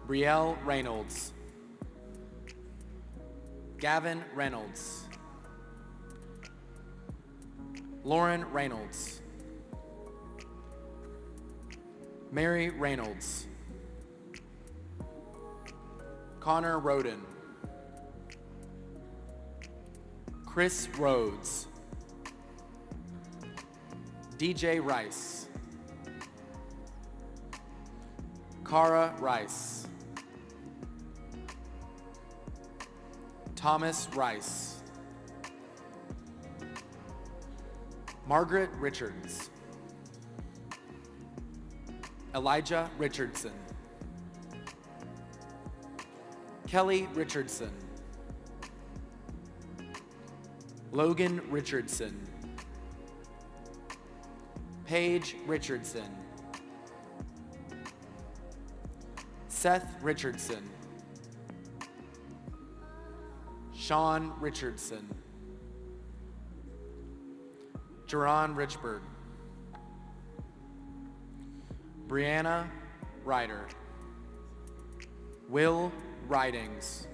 Brielle Reynolds, Gavin Reynolds, Lauren Reynolds, Mary Reynolds, Connor Roden, Chris Rhodes, DJ Rice, Cara Rice, Thomas Rice, Margaret Richards, Elijah Richardson, Kelly Richardson, Logan Richardson, Paige Richardson, Seth Richardson, Sean Richardson, Jerron Richburg, Brianna Ryder, Will Ridings,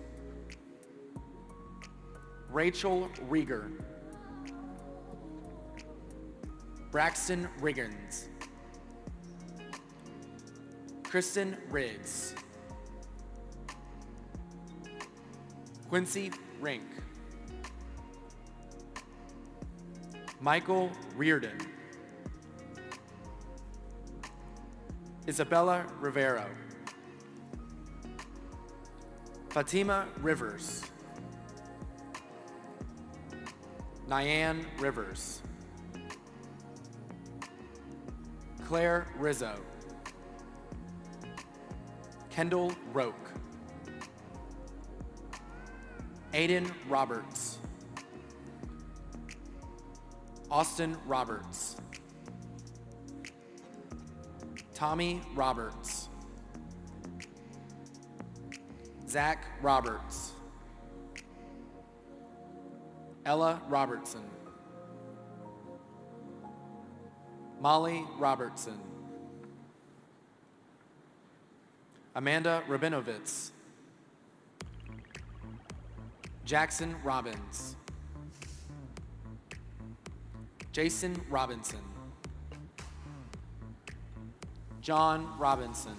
Rachel Rieger, Braxton Riggins, Kristen Riggs, Quincy Rink, Michael Reardon, Isabella Rivero, Fatima Rivers, Nyan Rivers, Claire Rizzo, Kendall Roque, Aiden Roberts, Austin Roberts, Tommy Roberts, Zach Roberts, Ella Robertson, Molly Robertson, Amanda Rabinovitz, Jackson Robbins. Jason Robinson. John Robinson.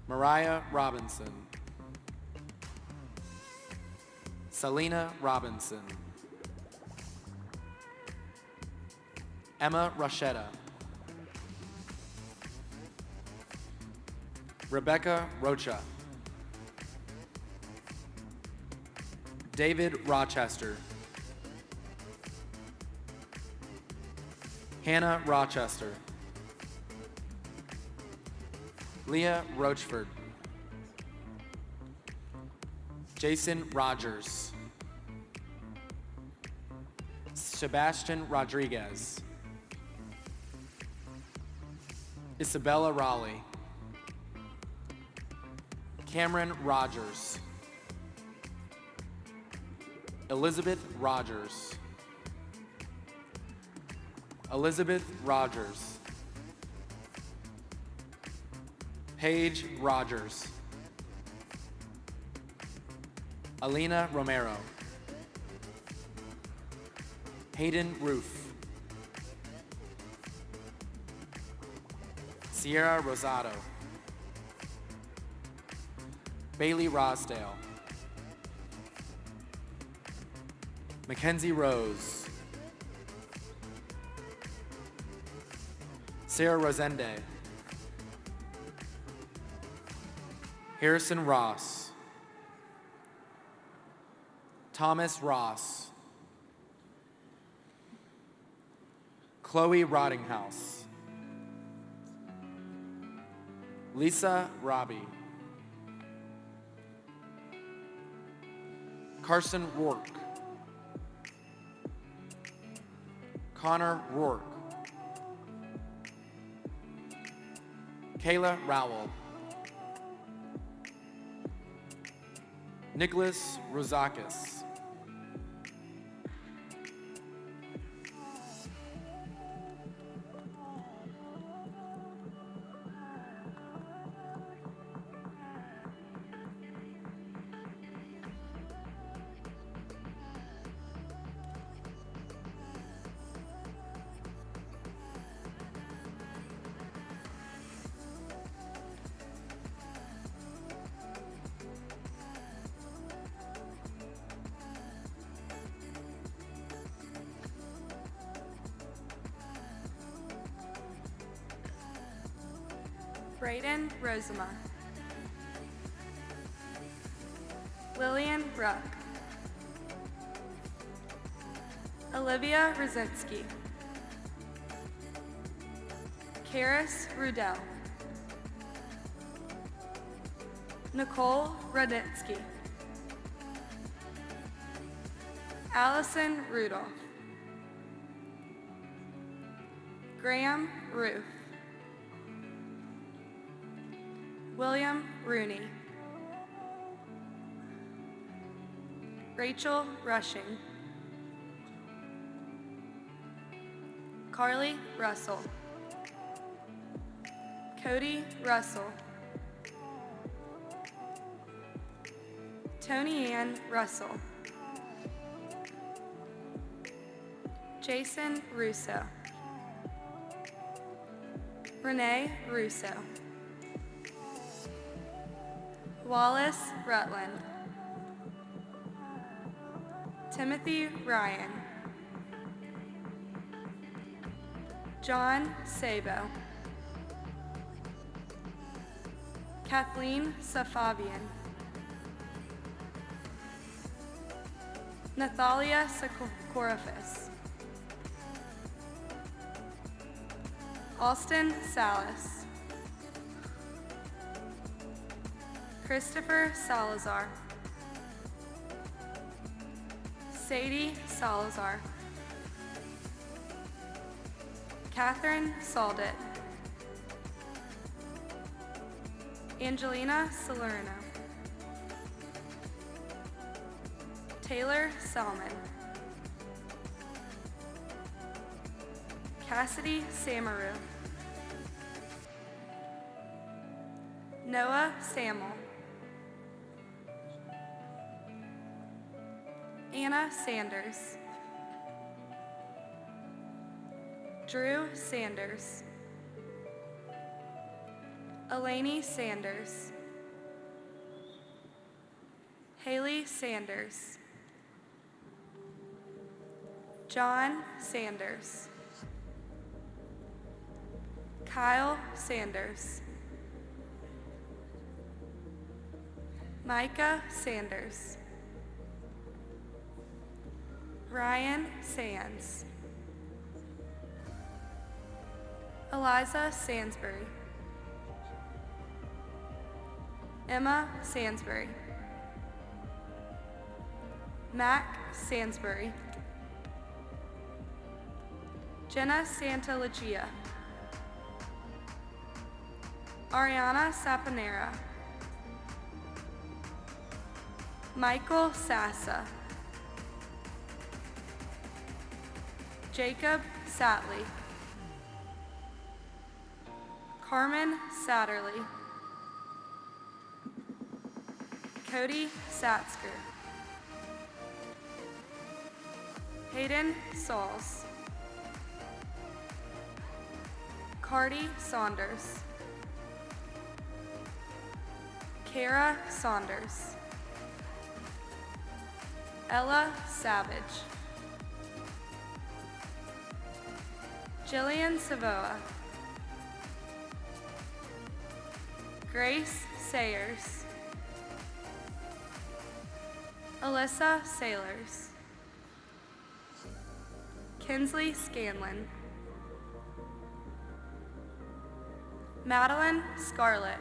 Mariah Robinson. Selena Robinson. Emma Rochetta. Rebecca Rocha. David Rochester. Hannah Rochester. Leah Rochford. Jason Rogers. Sebastian Rodriguez. Isabella Raleigh. Cameron Rogers. Elizabeth Rogers. Elizabeth Rogers. Paige Rogers. Alina Romero. Hayden Roof. Sierra Rosado. Bailey Rosdale. Mackenzie Rose. Sarah Rosende. Harrison Ross. Thomas Ross. Chloe Rottinghouse. Lisa Robbie. Carson Rourke. Connor Rourke. Kayla Rowell. Nicholas Rozakis. Brayden Rosema. Lillian Bruck. Olivia Rosinski. Karis Rudell. Nicole Raditsky. Allison Rudolph. Graham Roof. William Rooney. Rachel Rushing. Carly Russell. Cody Russell. Tony Ann Russell. Jason Russo. Renee Russo. Wallace Rutland. Timothy Ryan. John Sabo. Kathleen Safavian. Nathalia Sakorafis. Austin Salas. Christopher Salazar. Sadie Salazar. Catherine Saldet. Angelina Salerno. Taylor Salmon. Cassidy Samaru. Noah Samuel. Anna Sanders. Drew Sanders. Elaney Sanders. Haley Sanders. John Sanders. Kyle Sanders. Micah Sanders. Ryan Sands. Eliza Sansbury. Emma Sansbury. Mac Sansbury. Jenna Santalagia. Ariana Saponera. Michael Sassa. Jacob Satley. Carmen Satterley. Cody Satsker. Hayden Sauls. Cardi Saunders. Kara Saunders. Ella Savage. Jillian Savoa. Grace Sayers. Alyssa Sailors. Kinsley Scanlon. Madeline Scarlett.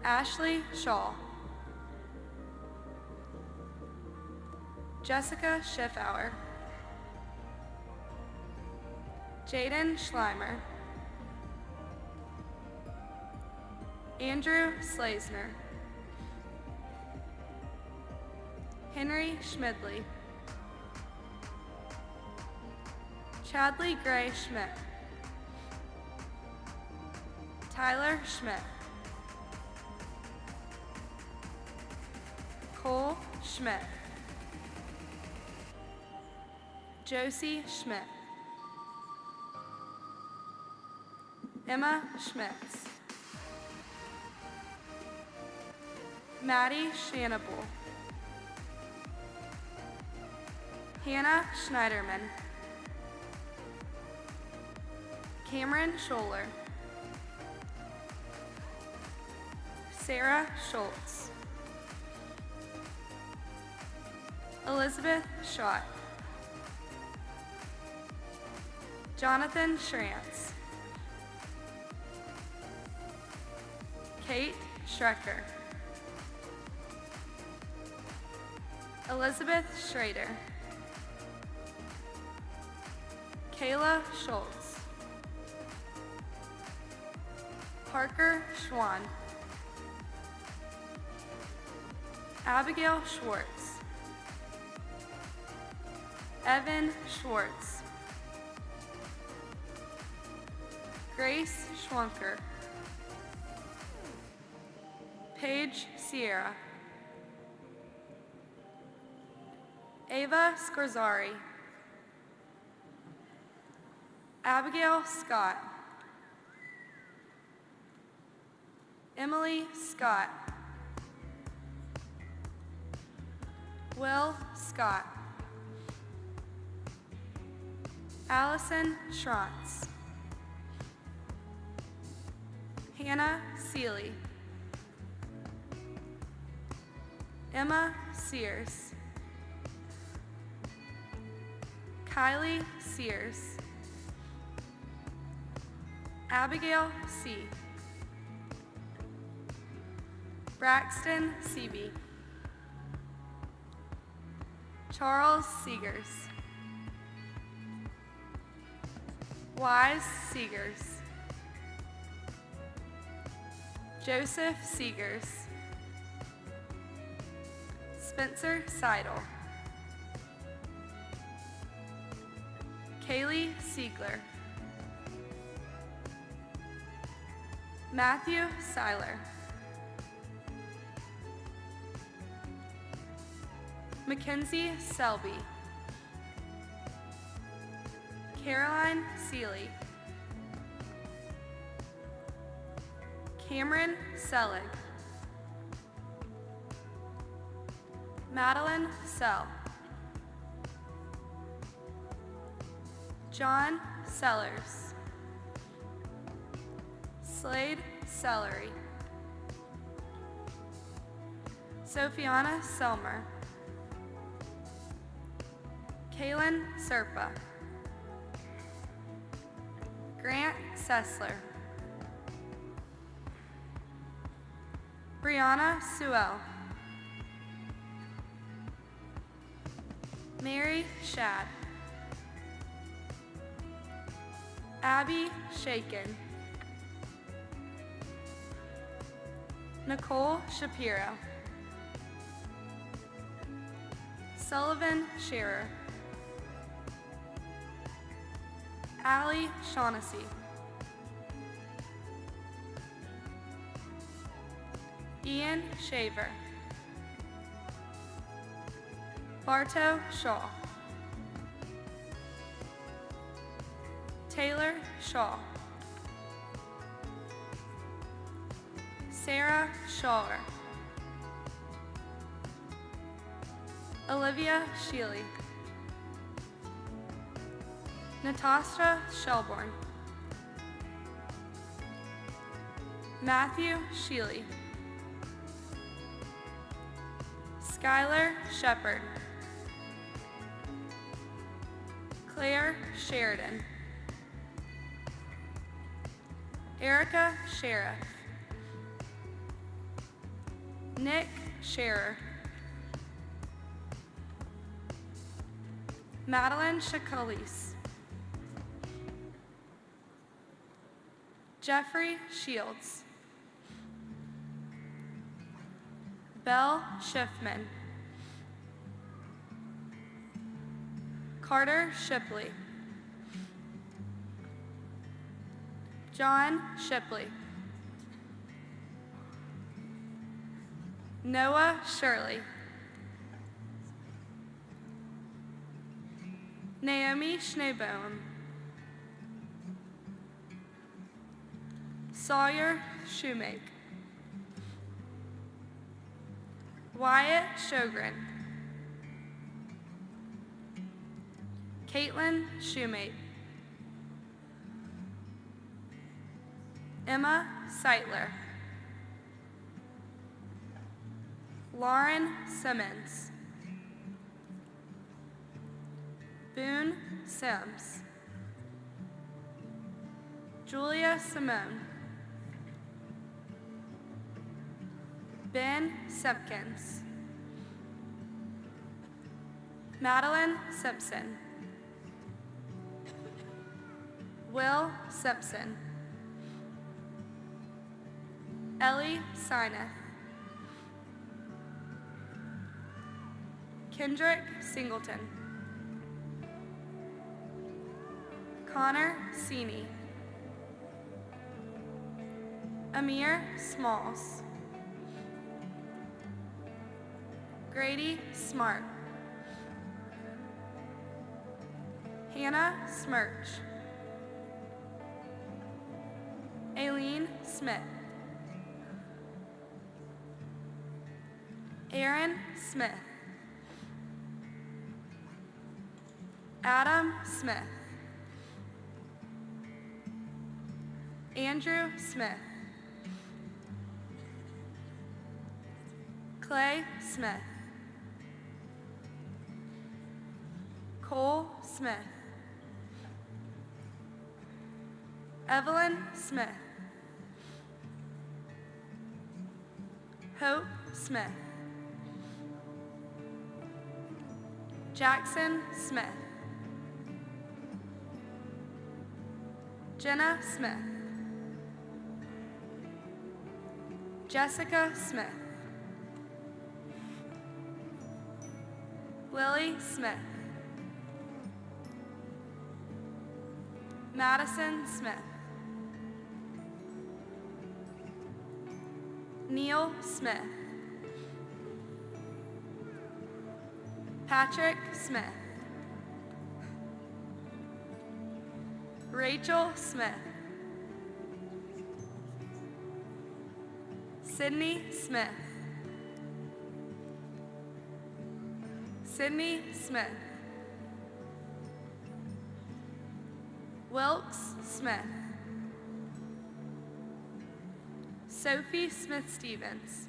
Ashley Shaw. Jessica Schiffauer. Jaden Schleimer. Andrew Slaisner. Henry Schmidley. Chadley Gray Schmidt. Tyler Schmidt. Cole Schmidt. Josie Schmidt. Emma Schmitz. Maddie Shanable. Hannah Schneiderman. Cameron Scholler. Sarah Schultz. Elizabeth Schott. Jonathan Schrantz. Kate Schrecker. Elizabeth Schrader. Kayla Schultz. Parker Schwann. Abigail Schwartz. Evan Schwartz. Grace Schwanker. Paige Sierra. Ava Scorzari. Abigail Scott. Emily Scott. Will Scott. Allison Schrantz. Hannah Seeley. Emma Sears. Kylie Sears. Abigail C. Braxton Seeby. Charles Seegers. Wise Seegers. Joseph Seegers. Spencer Seidel. Kaylee Siegler. Matthew Seiler. Mackenzie Selby, Caroline Seeley, Cameron Selig, Madeline Sell, John Sellers, Slade Sellery, Sophiana Selmer, Kaylin Serpa, Grant Sessler, Brianna Sewell, Mary Shad, Abby Shaken, Nicole Shapiro, Sullivan Scherer, Allie Shaughnessy, Ian Shaver, Bartow Shaw, Taylor Shaw, Sarah Shawer, Olivia Sheely, Natasha Shelbourne, Matthew Sheely, Skylar Shepard, Claire Sheridan, Erica Sheriff, Nick Scherer, Madeline Shakulis, Jeffrey Shields, Belle Schiffman, Carter Shipley, John Shipley, Noah Shirley, Naomi Schneebohm, Sawyer Shoemake, Wyatt Shogren, Caitlin Shoemate, Emma Seitler, Lauren Simmons, Boone Sims, Julia Simone, Ben Simpkins, Madeline Simpson, Will Simpson, Ellie Sineth, Kendrick Singleton, Connor Seeney, Amir Smalls, Grady Smart, Hannah Smirch, Aileen Smith, Aaron Smith, Adam Smith, Andrew Smith, Clay Smith, Cole Smith, Evelyn Smith, Hope Smith, Jackson Smith, Jenna Smith, Jessica Smith, Lily Smith, Madison Smith, Neil Smith, Patrick Smith. Rachel Smith. Sydney Smith. Sydney Smith. Wilkes Smith. Sophie Smith-Stevens.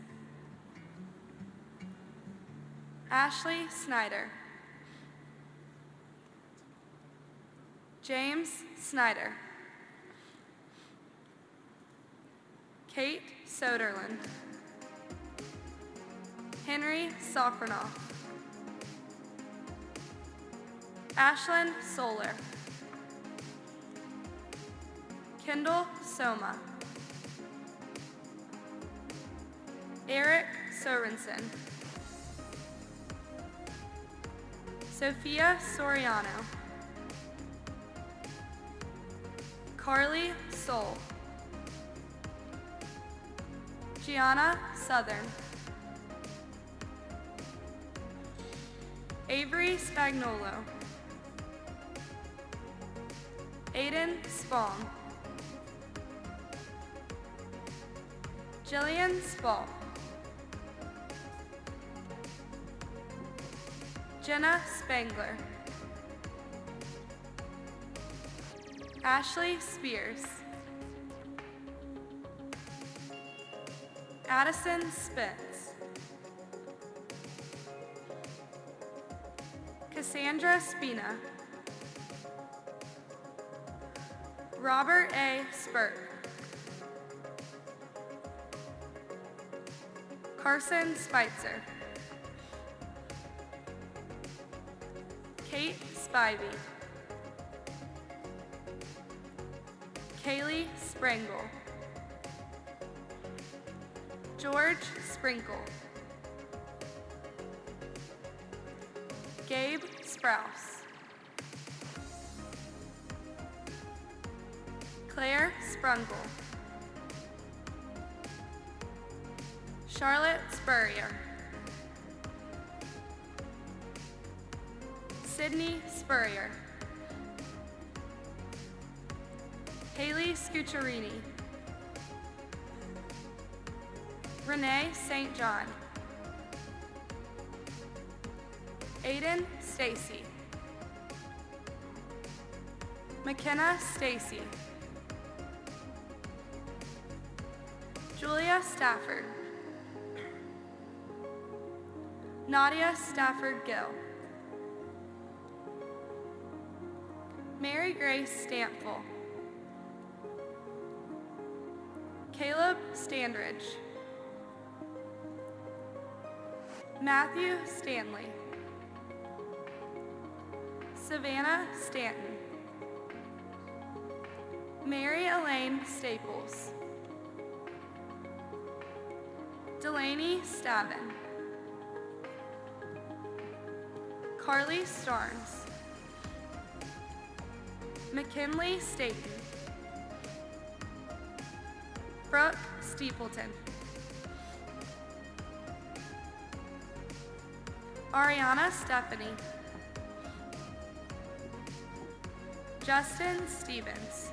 Ashley Snyder. James Snyder. Kate Soderland. Henry Sofronoff. Ashlyn Soler. Kendall Soma. Eric Sorensen. Sophia Soriano. Carly Soul. Gianna Southern. Avery Spagnolo. Aiden Spong. Jillian Spall. Jenna Spangler. Ashley Spears. Addison Spence. Cassandra Spina. Robert A. Spurk. Carson Spitzer. Kate Spivey. Kaylee Sprangle. George Sprinkle. Gabe Sprouse. Claire Sprungle. Charlotte Spurrier. Sydney Spurrier. Haley Scucciarini. Renee St. John. Aiden Stacy. McKenna Stacy. Julia Stafford. Nadia Stafford Gill. Mary Grace Stampful. Caleb Standridge. Matthew Stanley. Savannah Stanton. Mary Elaine Staples. Delaney Stavin. Carly Starnes. McKinley Staten. Brooke Steepleton. Ariana Stephanie. Justin Stevens.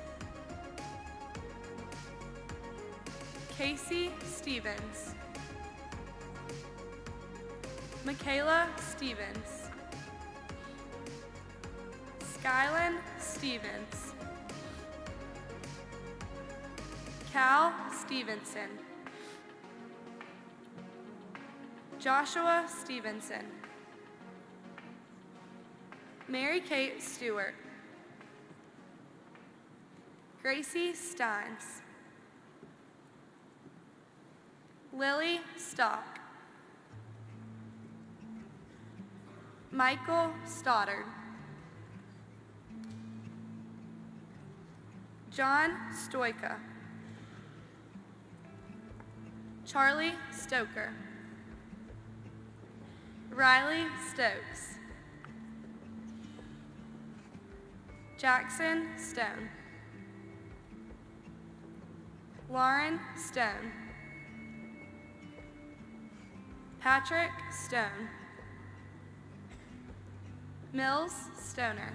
Casey Stevens. Michaela Stevens. Skylan Stevens. Cal Stevenson. Joshua Stevenson. Mary Kate Stewart. Gracie Steins. Lily Stock. Michael Stoddard. John Stoika. Charlie Stoker. Riley Stokes. Jackson Stone. Lauren Stone. Patrick Stone. Mills Stoner.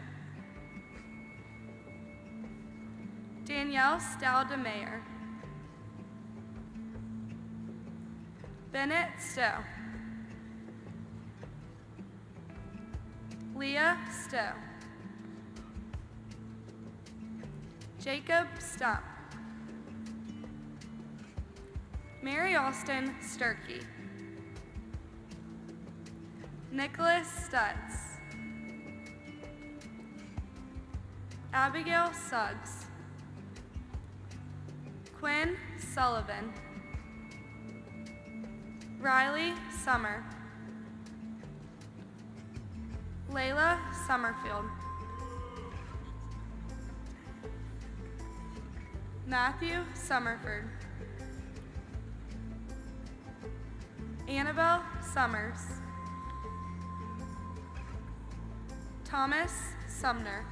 Danielle Staudemeyer. Bennett Stowe. Leah Stowe. Jacob Stump. Mary Alston Sturkey. Nicholas Stutz. Abigail Suggs. Quinn Sullivan. Riley Summer. Layla Summerfield. Matthew Summerford. Annabelle Summers. Thomas Sumner.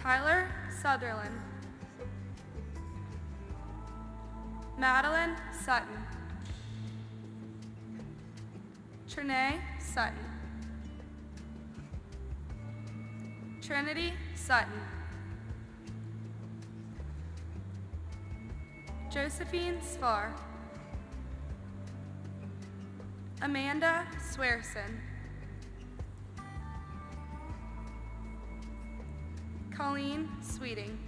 Tyler Sutherland. Madeline Sutton. Trinae Sutton. Trinity Sutton. Josephine Svar. Amanda Swearson. Colleen Sweeting.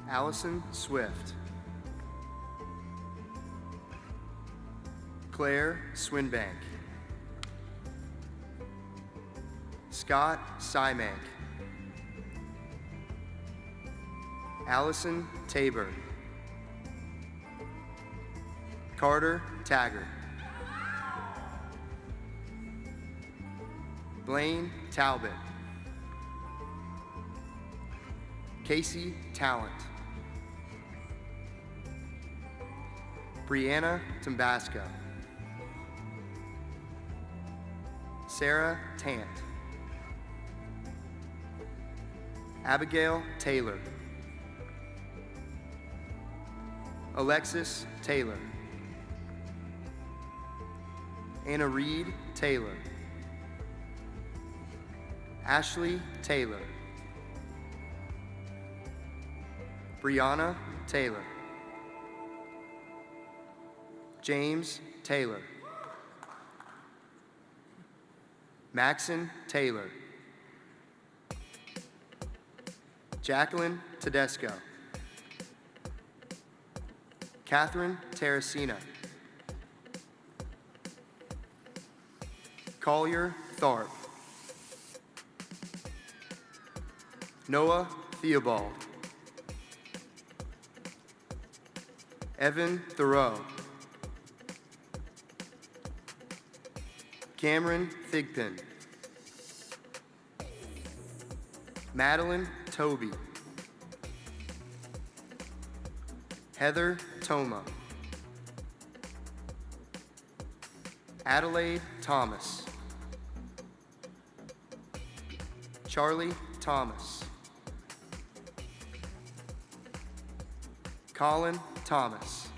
Allison Swift. Claire Swinbank. Scott Symank. Allison Tabor. Carter Taggart. Blaine Talbot. Casey Talent. Brianna Tambasco. Sarah Tant. Abigail Taylor. Alexis Taylor. Anna Reed Taylor. Ashley Taylor. Brianna Taylor. James Taylor. Maxon Taylor. Jacqueline Tedesco. Catherine Terracina. Collier Tharp. Noah Theobald. Evan Thoreau. Cameron Thigpen. Madeline Toby. Heather Toma. Adelaide Thomas. Charlie Thomas. Colin Thomas.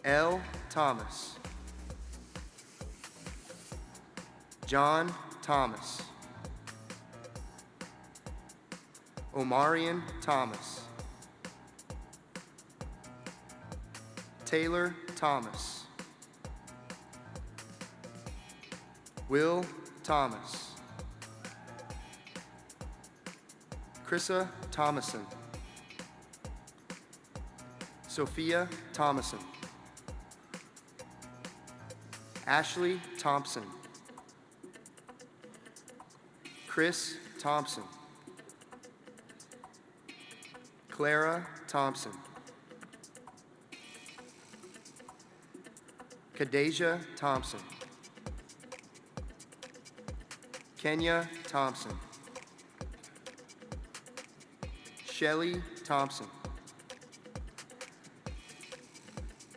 L. Thomas. John Thomas. Omarion Thomas. Taylor Thomas. Will Thomas. Krissa Thomason. Sophia Thomason. Ashley Thompson. Chris Thompson. Clara Thompson. Kadasia Thompson. Kenya Thompson. Shelly Thompson.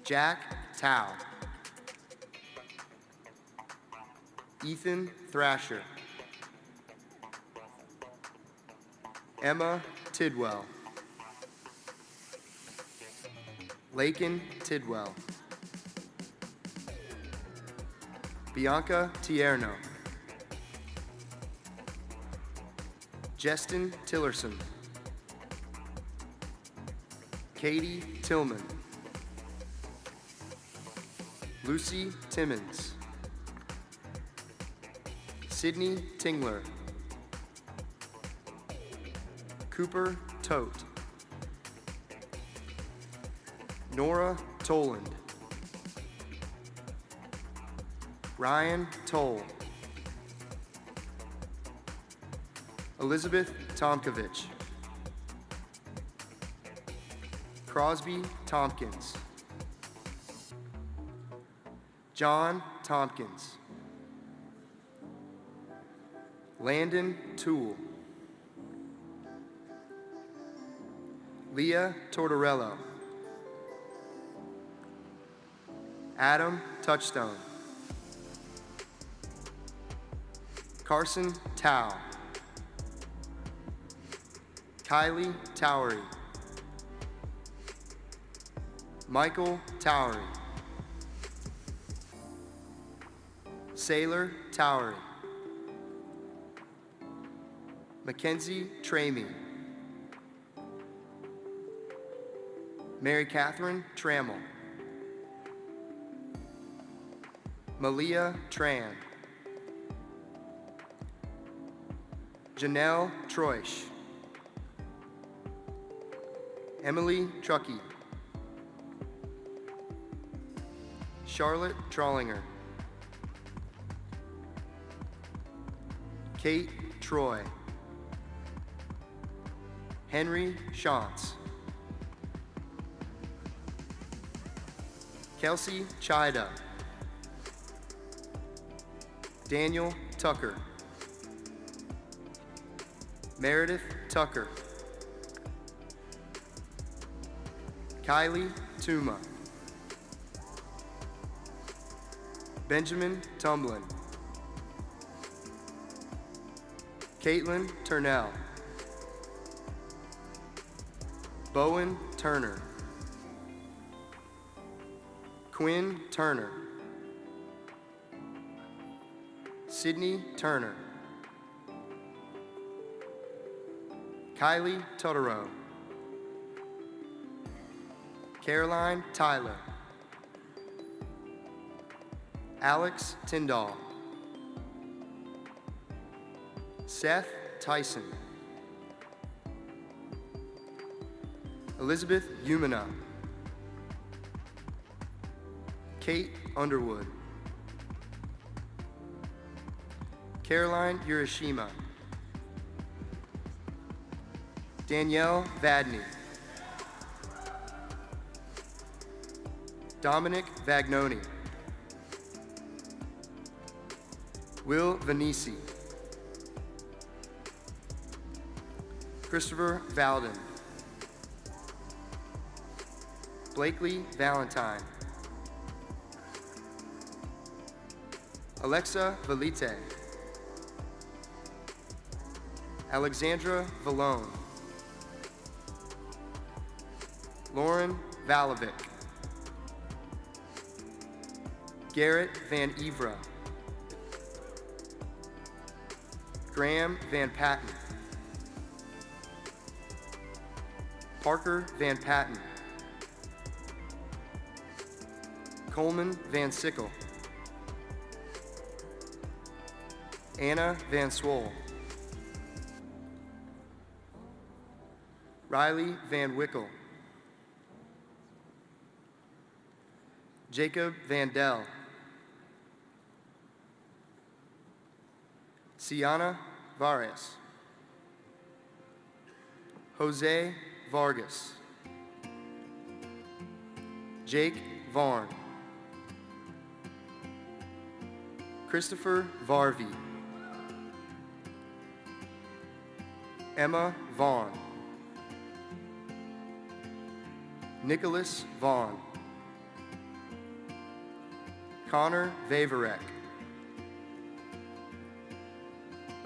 Jack Tao. Ethan Thrasher. Emma Tidwell. Lakin Tidwell. Bianca Tierno. Justin Tillerson. Katie Tillman. Lucy Timmons. Sydney Tingler. Cooper Tote. Nora Toland. Ryan Toll. Elizabeth Tomkovich. Crosby Tompkins. John Tompkins. Landon Toole. Leah Tortorello. Adam Touchstone. Carson Tao. Kylie Towery. Michael Towery. Sailor Towery. Mackenzie Tramey. Mary Catherine Trammell. Malia Tran. Janelle Troish. Emily Truckee. Charlotte Trollinger. Kate Troy. Henry Shantz. Kelsey Chida. Daniel Tucker. Meredith Tucker. Kylie Tuma. Benjamin Tumblin. Caitlin Turnell. Bowen Turner. Quinn Turner. Sydney Turner. Kylie Totoro. Caroline Tyler. Alex Tyndall. Seth Tyson. Elizabeth Umina. Kate Underwood. Caroline Urashima. Danielle Vadney. Dominic Vagnoni. Will Venisi. Christopher Valden. Blakely Valentine. Alexa Valite. Alexandra Vallone. Lauren Valavic. Garrett Van Evra. Graham Van Patten. Parker Van Patten. Coleman Van Sickle. Anna Van Swole. Riley Van Wickle. Jacob Van Dell. Sienna Vares. Jose Vargas, Jake Varn, Christopher Varvey, Emma Vaughn, Nicholas Vaughn, Connor Vavorek,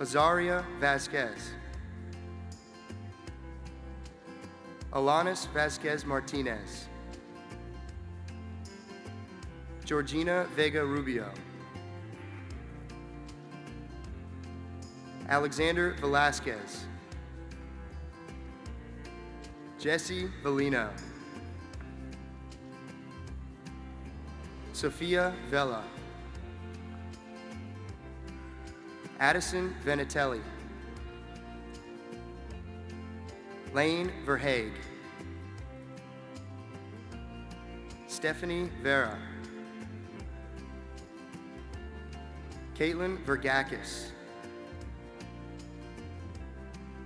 Azaria Vasquez, Alanis Vasquez Martinez, Georgina Vega Rubio, Alexander Velasquez, Jesse Valino, Sophia Vela, Addison Venatelli, Lane Verhaeg, Stephanie Vera, Caitlin Vergakis,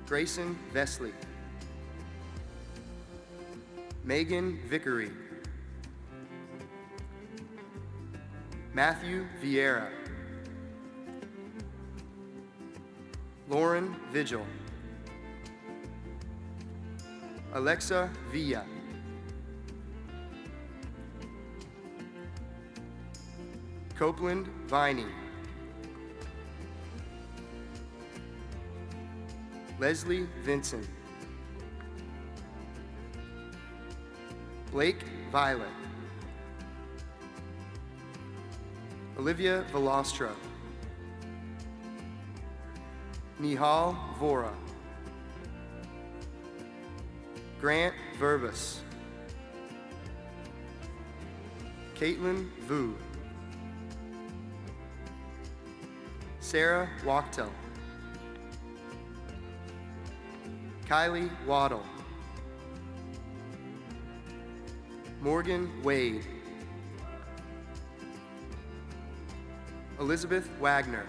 Grayson Vesley, Megan Vickery, Matthew Vieira, Lauren Vigil, Alexa Villa, Copeland Viney, Leslie Vinson, Blake Violet, Olivia Velostro, Nihal Vora, Grant Verbus, Caitlin Vu, Sarah Wachtel, Kylie Waddle, Morgan Wade, Elizabeth Wagner,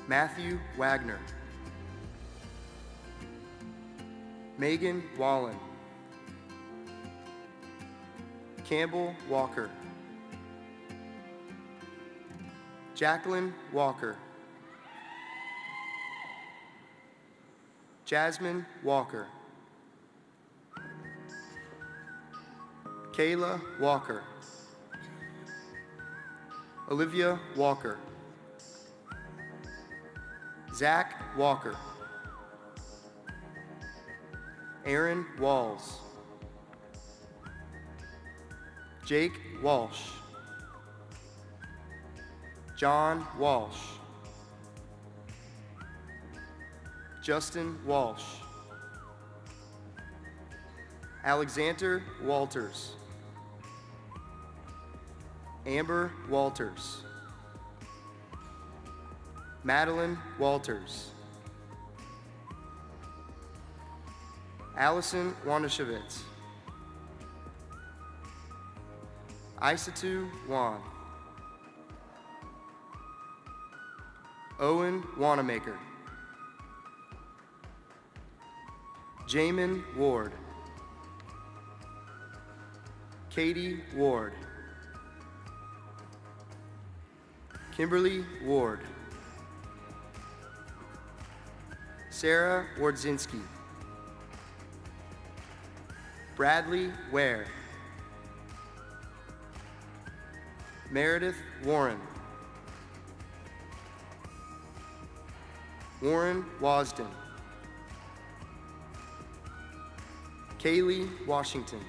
Matthew Wagner, Megan Wallen, Campbell Walker, Jacqueline Walker, Jasmine Walker, Kayla Walker, Olivia Walker, Zach Walker, Aaron Walls, Jake Walsh, John Walsh, Justin Walsh, Alexander Walters, Amber Walters, Madeline Walters, Allison Wanishevitz, Isatu Wan, Owen Wanamaker, Jamin Ward, Katie Ward, Kimberly Ward, Sarah Wardzinski, Bradley Ware, Meredith Warren, Warren Wasden, Kaylee Washington,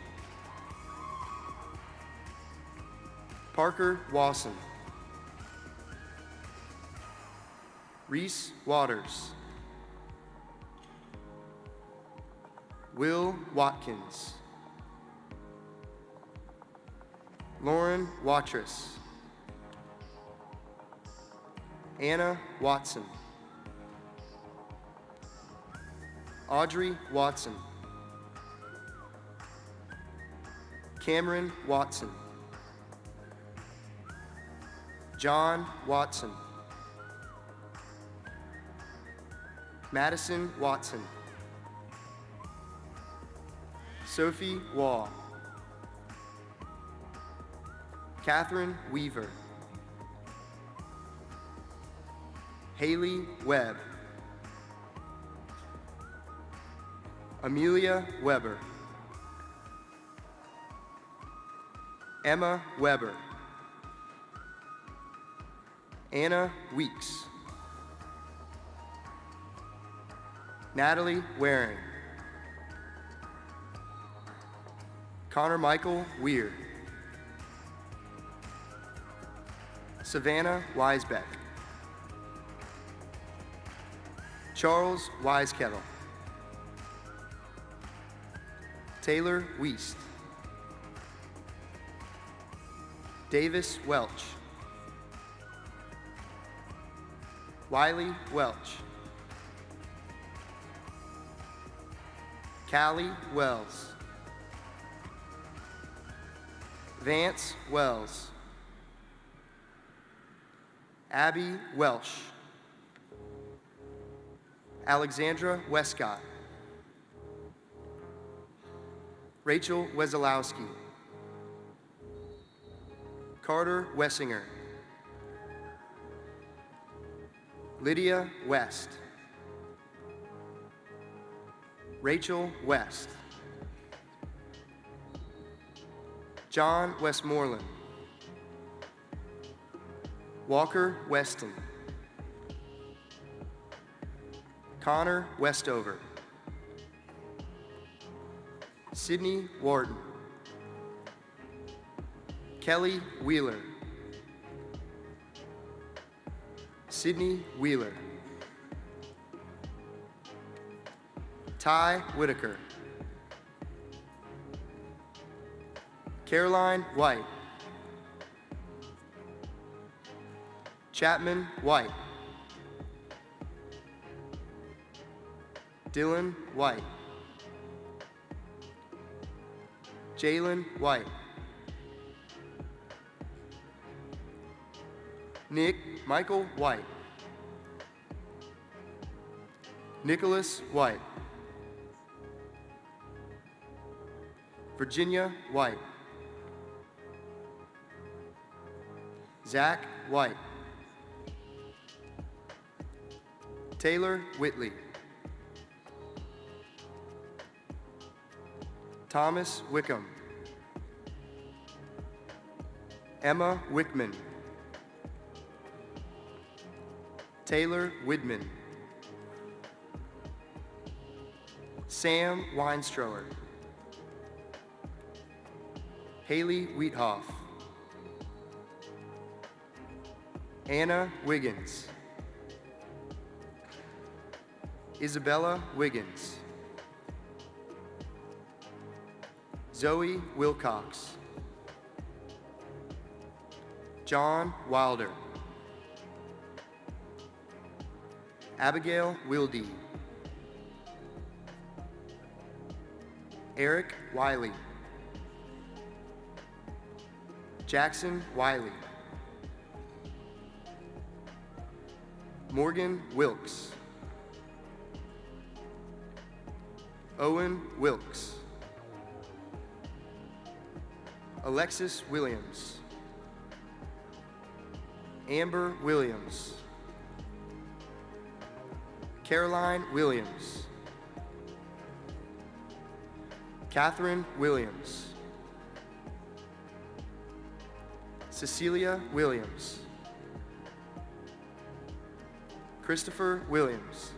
Parker Wasson, Reese Waters, Will Watkins, Lauren Watrous, Anna Watson, Audrey Watson, Cameron Watson, John Watson, Madison Watson, Sophie Wall, Catherine Weaver, Haley Webb, Amelia Weber, Emma Weber, Anna Weeks, Natalie Waring, Connor Michael Weir, Savannah Weisbeck, Charles Weiskettle, Taylor Wiest, Davis Welch, Wiley Welch, Callie Wells, Vance Wells, Abby Welsh, Alexandra Westcott, Rachel Wesolowski, Carter Wessinger, Lydia West, Rachel West, John Westmoreland, Walker Weston, Connor Westover, Sydney Wharton, Kelly Wheeler, Sydney Wheeler, Ty Whitaker, Caroline White, Chapman White, Dylan White, Jalen White, Nick Michael White, Nicholas White, Virginia White, Zach White, Taylor Whitley, Thomas Wickham, Emma Wickman, Taylor Widman, Sam Weinstrower, Haley Wheathoff, Anna Wiggins, Isabella Wiggins, Zoe Wilcox, John Wilder, Abigail Wilde, Eric Wiley, Jackson Wiley, Morgan Wilkes, Owen Wilkes, Alexis Williams, Amber Williams, Caroline Williams, Catherine Williams, Cecilia Williams, Christopher Williams,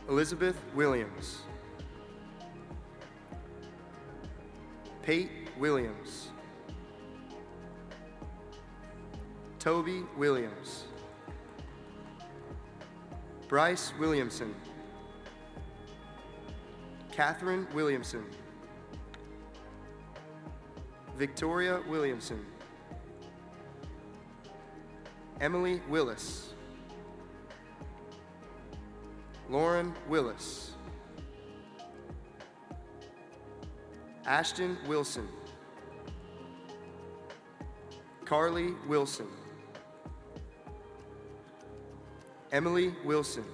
Elizabeth Williams, Pate Williams, Toby Williams, Bryce Williamson, Catherine Williamson, Victoria Williamson, Emily Willis, Lauren Willis, Ashton Wilson, Carly Wilson, Emily Wilson,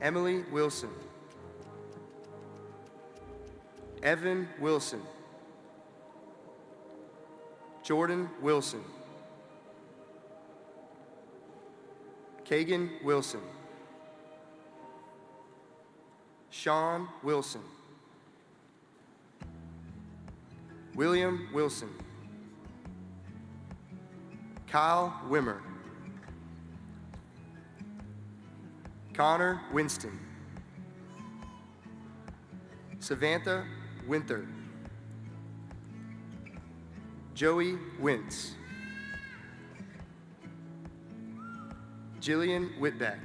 Emily Wilson. Evan Wilson. Jordan Wilson. Kagan Wilson. Sean Wilson. William Wilson. Kyle Wimmer. Connor Winston. Samantha Winther. Joey Wintz. Jillian Whitbeck.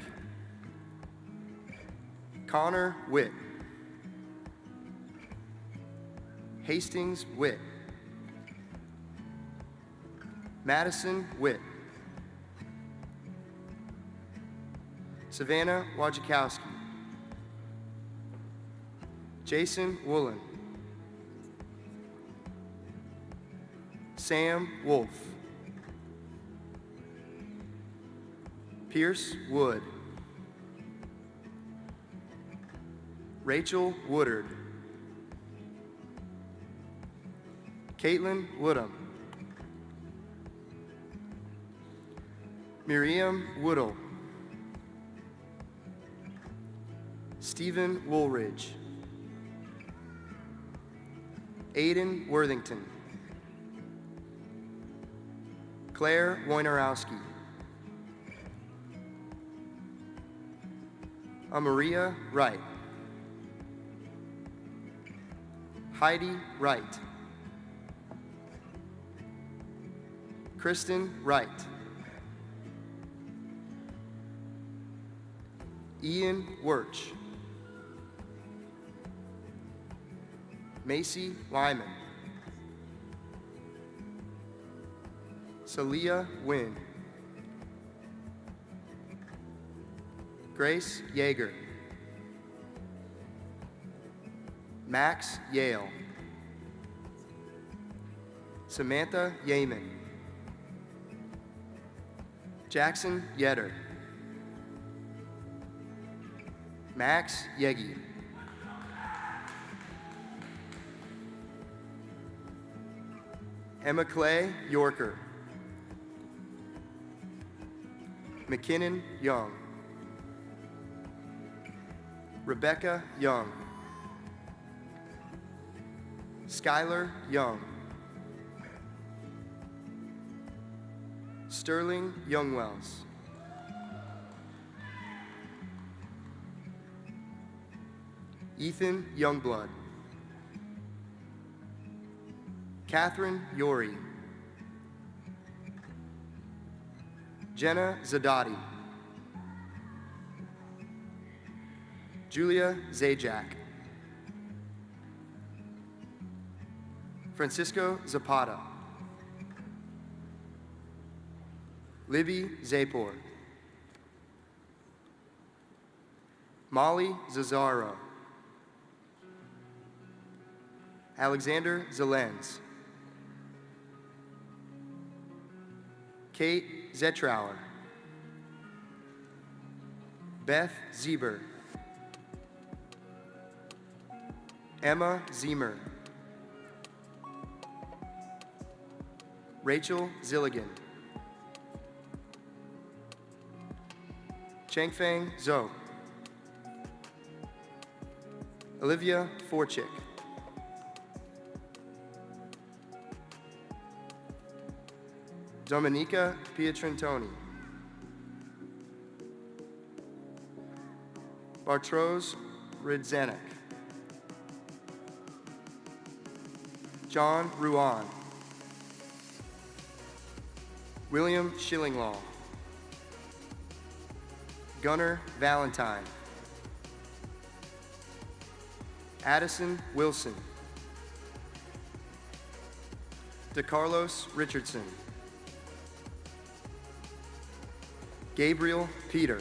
Connor Witt. Hastings Witt. Madison Witt. Savannah Wojciechowski. Jason Woolen. Sam Wolf. Pierce Wood. Rachel Woodard. Caitlin Woodham. Miriam Woodall. Stephen Woolridge. Aiden Worthington. Claire Wojnarowski. Amaria Wright. Heidi Wright. Kristen Wright. Ian Wirch. Macy Lyman. Celia Wynn. Grace Yeager. Max Yale. Samantha Yeaman. Jackson Yetter. Max Yegi. Emma Clay Yorker. McKinnon Young. Rebecca Young. Skylar Young. Sterling Youngwells. Ethan Youngblood. Catherine Yori. Jenna Zadati. Julia Zajac. Francisco Zapata. Libby Zapor. Molly Zazzaro. Alexander Zelens. Kate Zetrauer. Beth Zieber. Emma Ziemer. Rachel Zilligan. Changfeng Zhou. Olivia Forchick. Dominica Pietrantoni. Bartros Ridzanek. John Ruan. William Schillinglaw. Gunnar Valentine. Addison Wilson. DeCarlos Richardson. Gabriel Peter.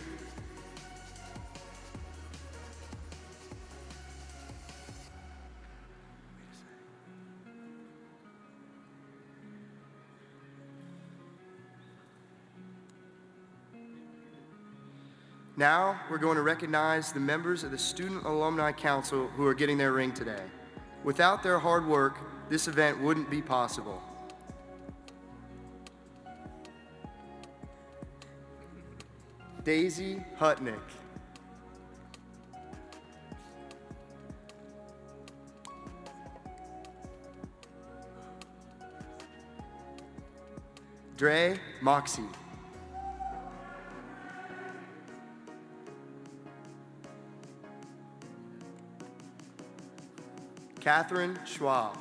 Now, we're going to recognize the members of the Student Alumni Council who are getting their ring today. Without their hard work, this event wouldn't be possible. Daisy Hutnick. Dre Moxie. Catherine Schwab.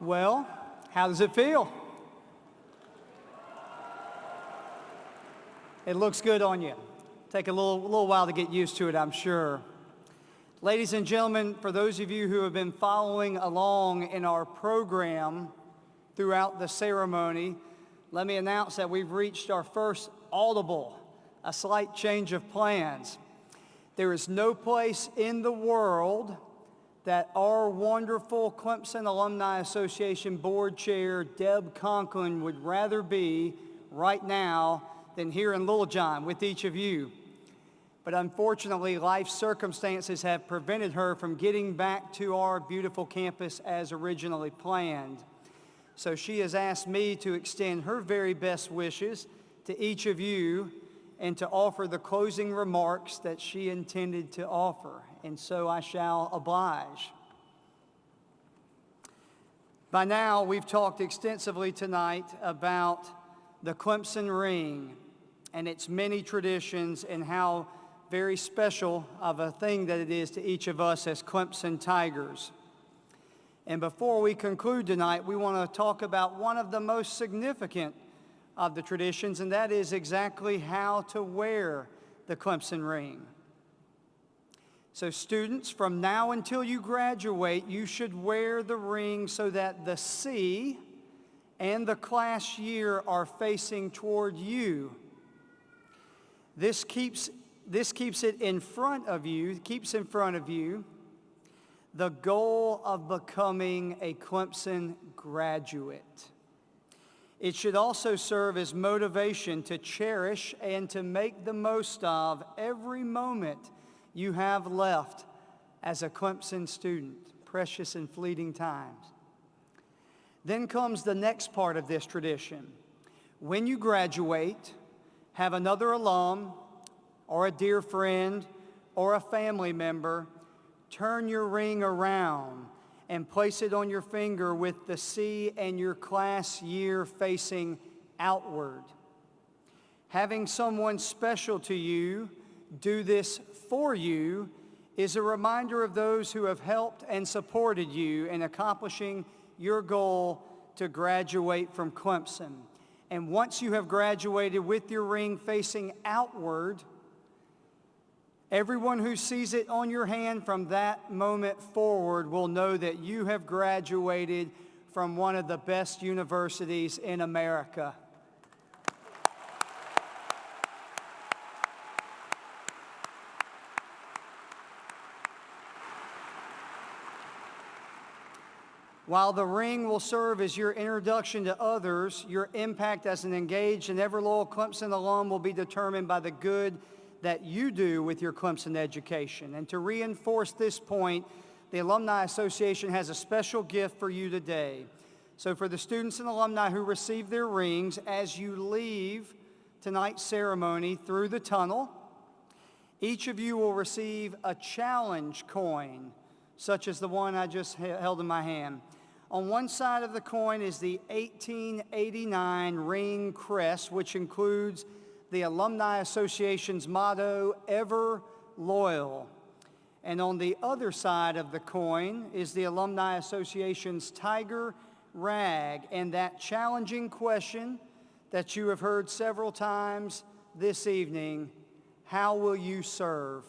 Well, how does it feel? It looks good on you. Take a little while to get used to it, I'm sure. Ladies and gentlemen, for those of you who have been following along in our program throughout the ceremony, let me announce that we've reached our first audible, a slight change of plans. There is no place in the world that our wonderful Clemson Alumni Association Board Chair, Deb Conklin, would rather be right now than here in Little John with each of you. But unfortunately, life circumstances have prevented her from getting back to our beautiful campus as originally planned. So she has asked me to extend her very best wishes to each of you and to offer the closing remarks that she intended to offer. And so I shall oblige. By now, we've talked extensively tonight about the Clemson ring and its many traditions and how very special of a thing that it is to each of us as Clemson Tigers. And before we conclude tonight, we want to talk about one of the most significant of the traditions, and that is exactly how to wear the Clemson ring. So students, from now until you graduate, you should wear the ring so that the C and the class year are facing toward you. This keeps it in front of you, the goal of becoming a Clemson graduate. It should also serve as motivation to cherish and to make the most of every moment you have left as a Clemson student, precious and fleeting times. Then comes the next part of this tradition. When you graduate, have another alum or a dear friend or a family member turn your ring around and place it on your finger with the C and your class year facing outward. Having someone special to you do this for you is a reminder of those who have helped and supported you in accomplishing your goal to graduate from Clemson. And once you have graduated with your ring facing outward, everyone who sees it on your hand from that moment forward will know that you have graduated from one of the best universities in America. While the ring will serve as your introduction to others, your impact as an engaged and ever-loyal Clemson alum will be determined by the good that you do with your Clemson education. And to reinforce this point, the Alumni Association has a special gift for you today. So for the students and alumni who receive their rings, as you leave tonight's ceremony through the tunnel, each of you will receive a challenge coin, such as the one I just held in my hand. On one side of the coin is the 1889 ring crest, which includes the Alumni Association's motto, Ever Loyal. And on the other side of the coin is the Alumni Association's Tiger Rag, and that challenging question that you have heard several times this evening, how will you serve?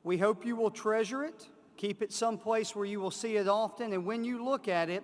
We hope you will treasure it, keep it someplace where you will see it often, and when you look at it,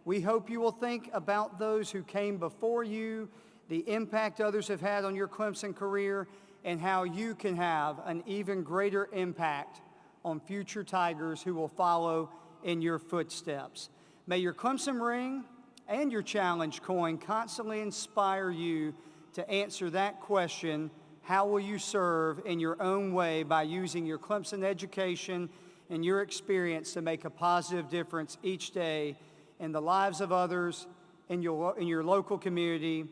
we hope you will think about those who came before you, the impact others have had on your Clemson career, and how you can have an even greater impact on future Tigers who will follow in your footsteps. May your Clemson ring and your challenge coin constantly inspire you to answer that question, how will you serve in your own way by using your Clemson education and your experience to make a positive difference each day in the lives of others, in your local community,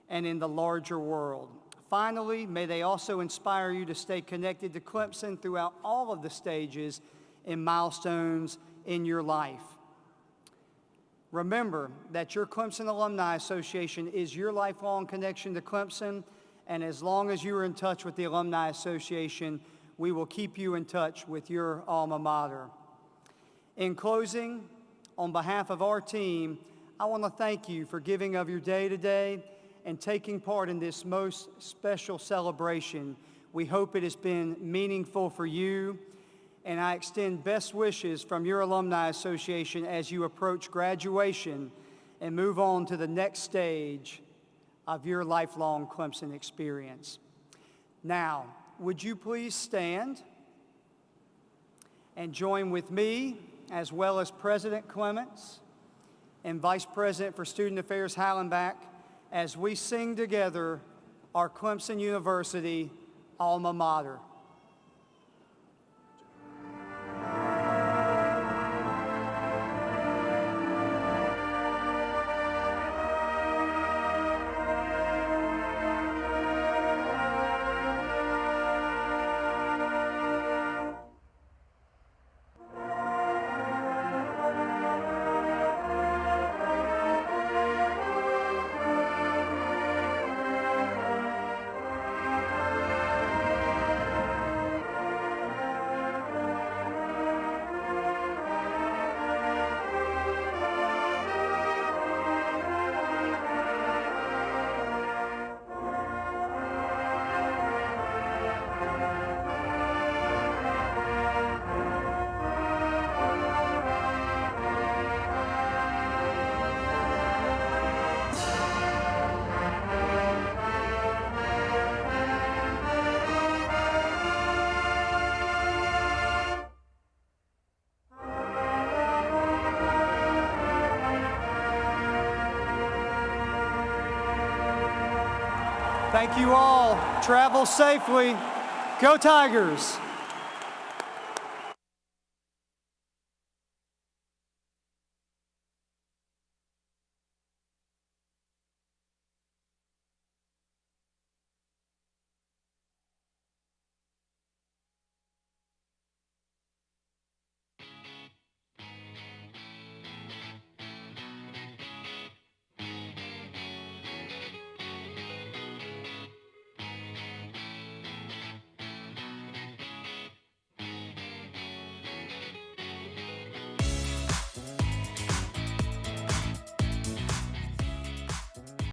and in the larger world. Finally, may they also inspire you to stay connected to Clemson throughout all of the stages and milestones in your life. Remember that your Clemson Alumni Association is your lifelong connection to Clemson, and as long as you are in touch with the Alumni Association, we will keep you in touch with your alma mater. In closing, on behalf of our team, I want to thank you for giving of your day today and taking part in this most special celebration. We hope it has been meaningful for you, and I extend best wishes from your Alumni Association as you approach graduation and move on to the next stage of your lifelong Clemson experience. Now, would you please stand and join with me, as well as President Clements and Vice President for Student Affairs Hallenbach, as we sing together our Clemson University alma mater. Thank you all. Travel safely. Go Tigers.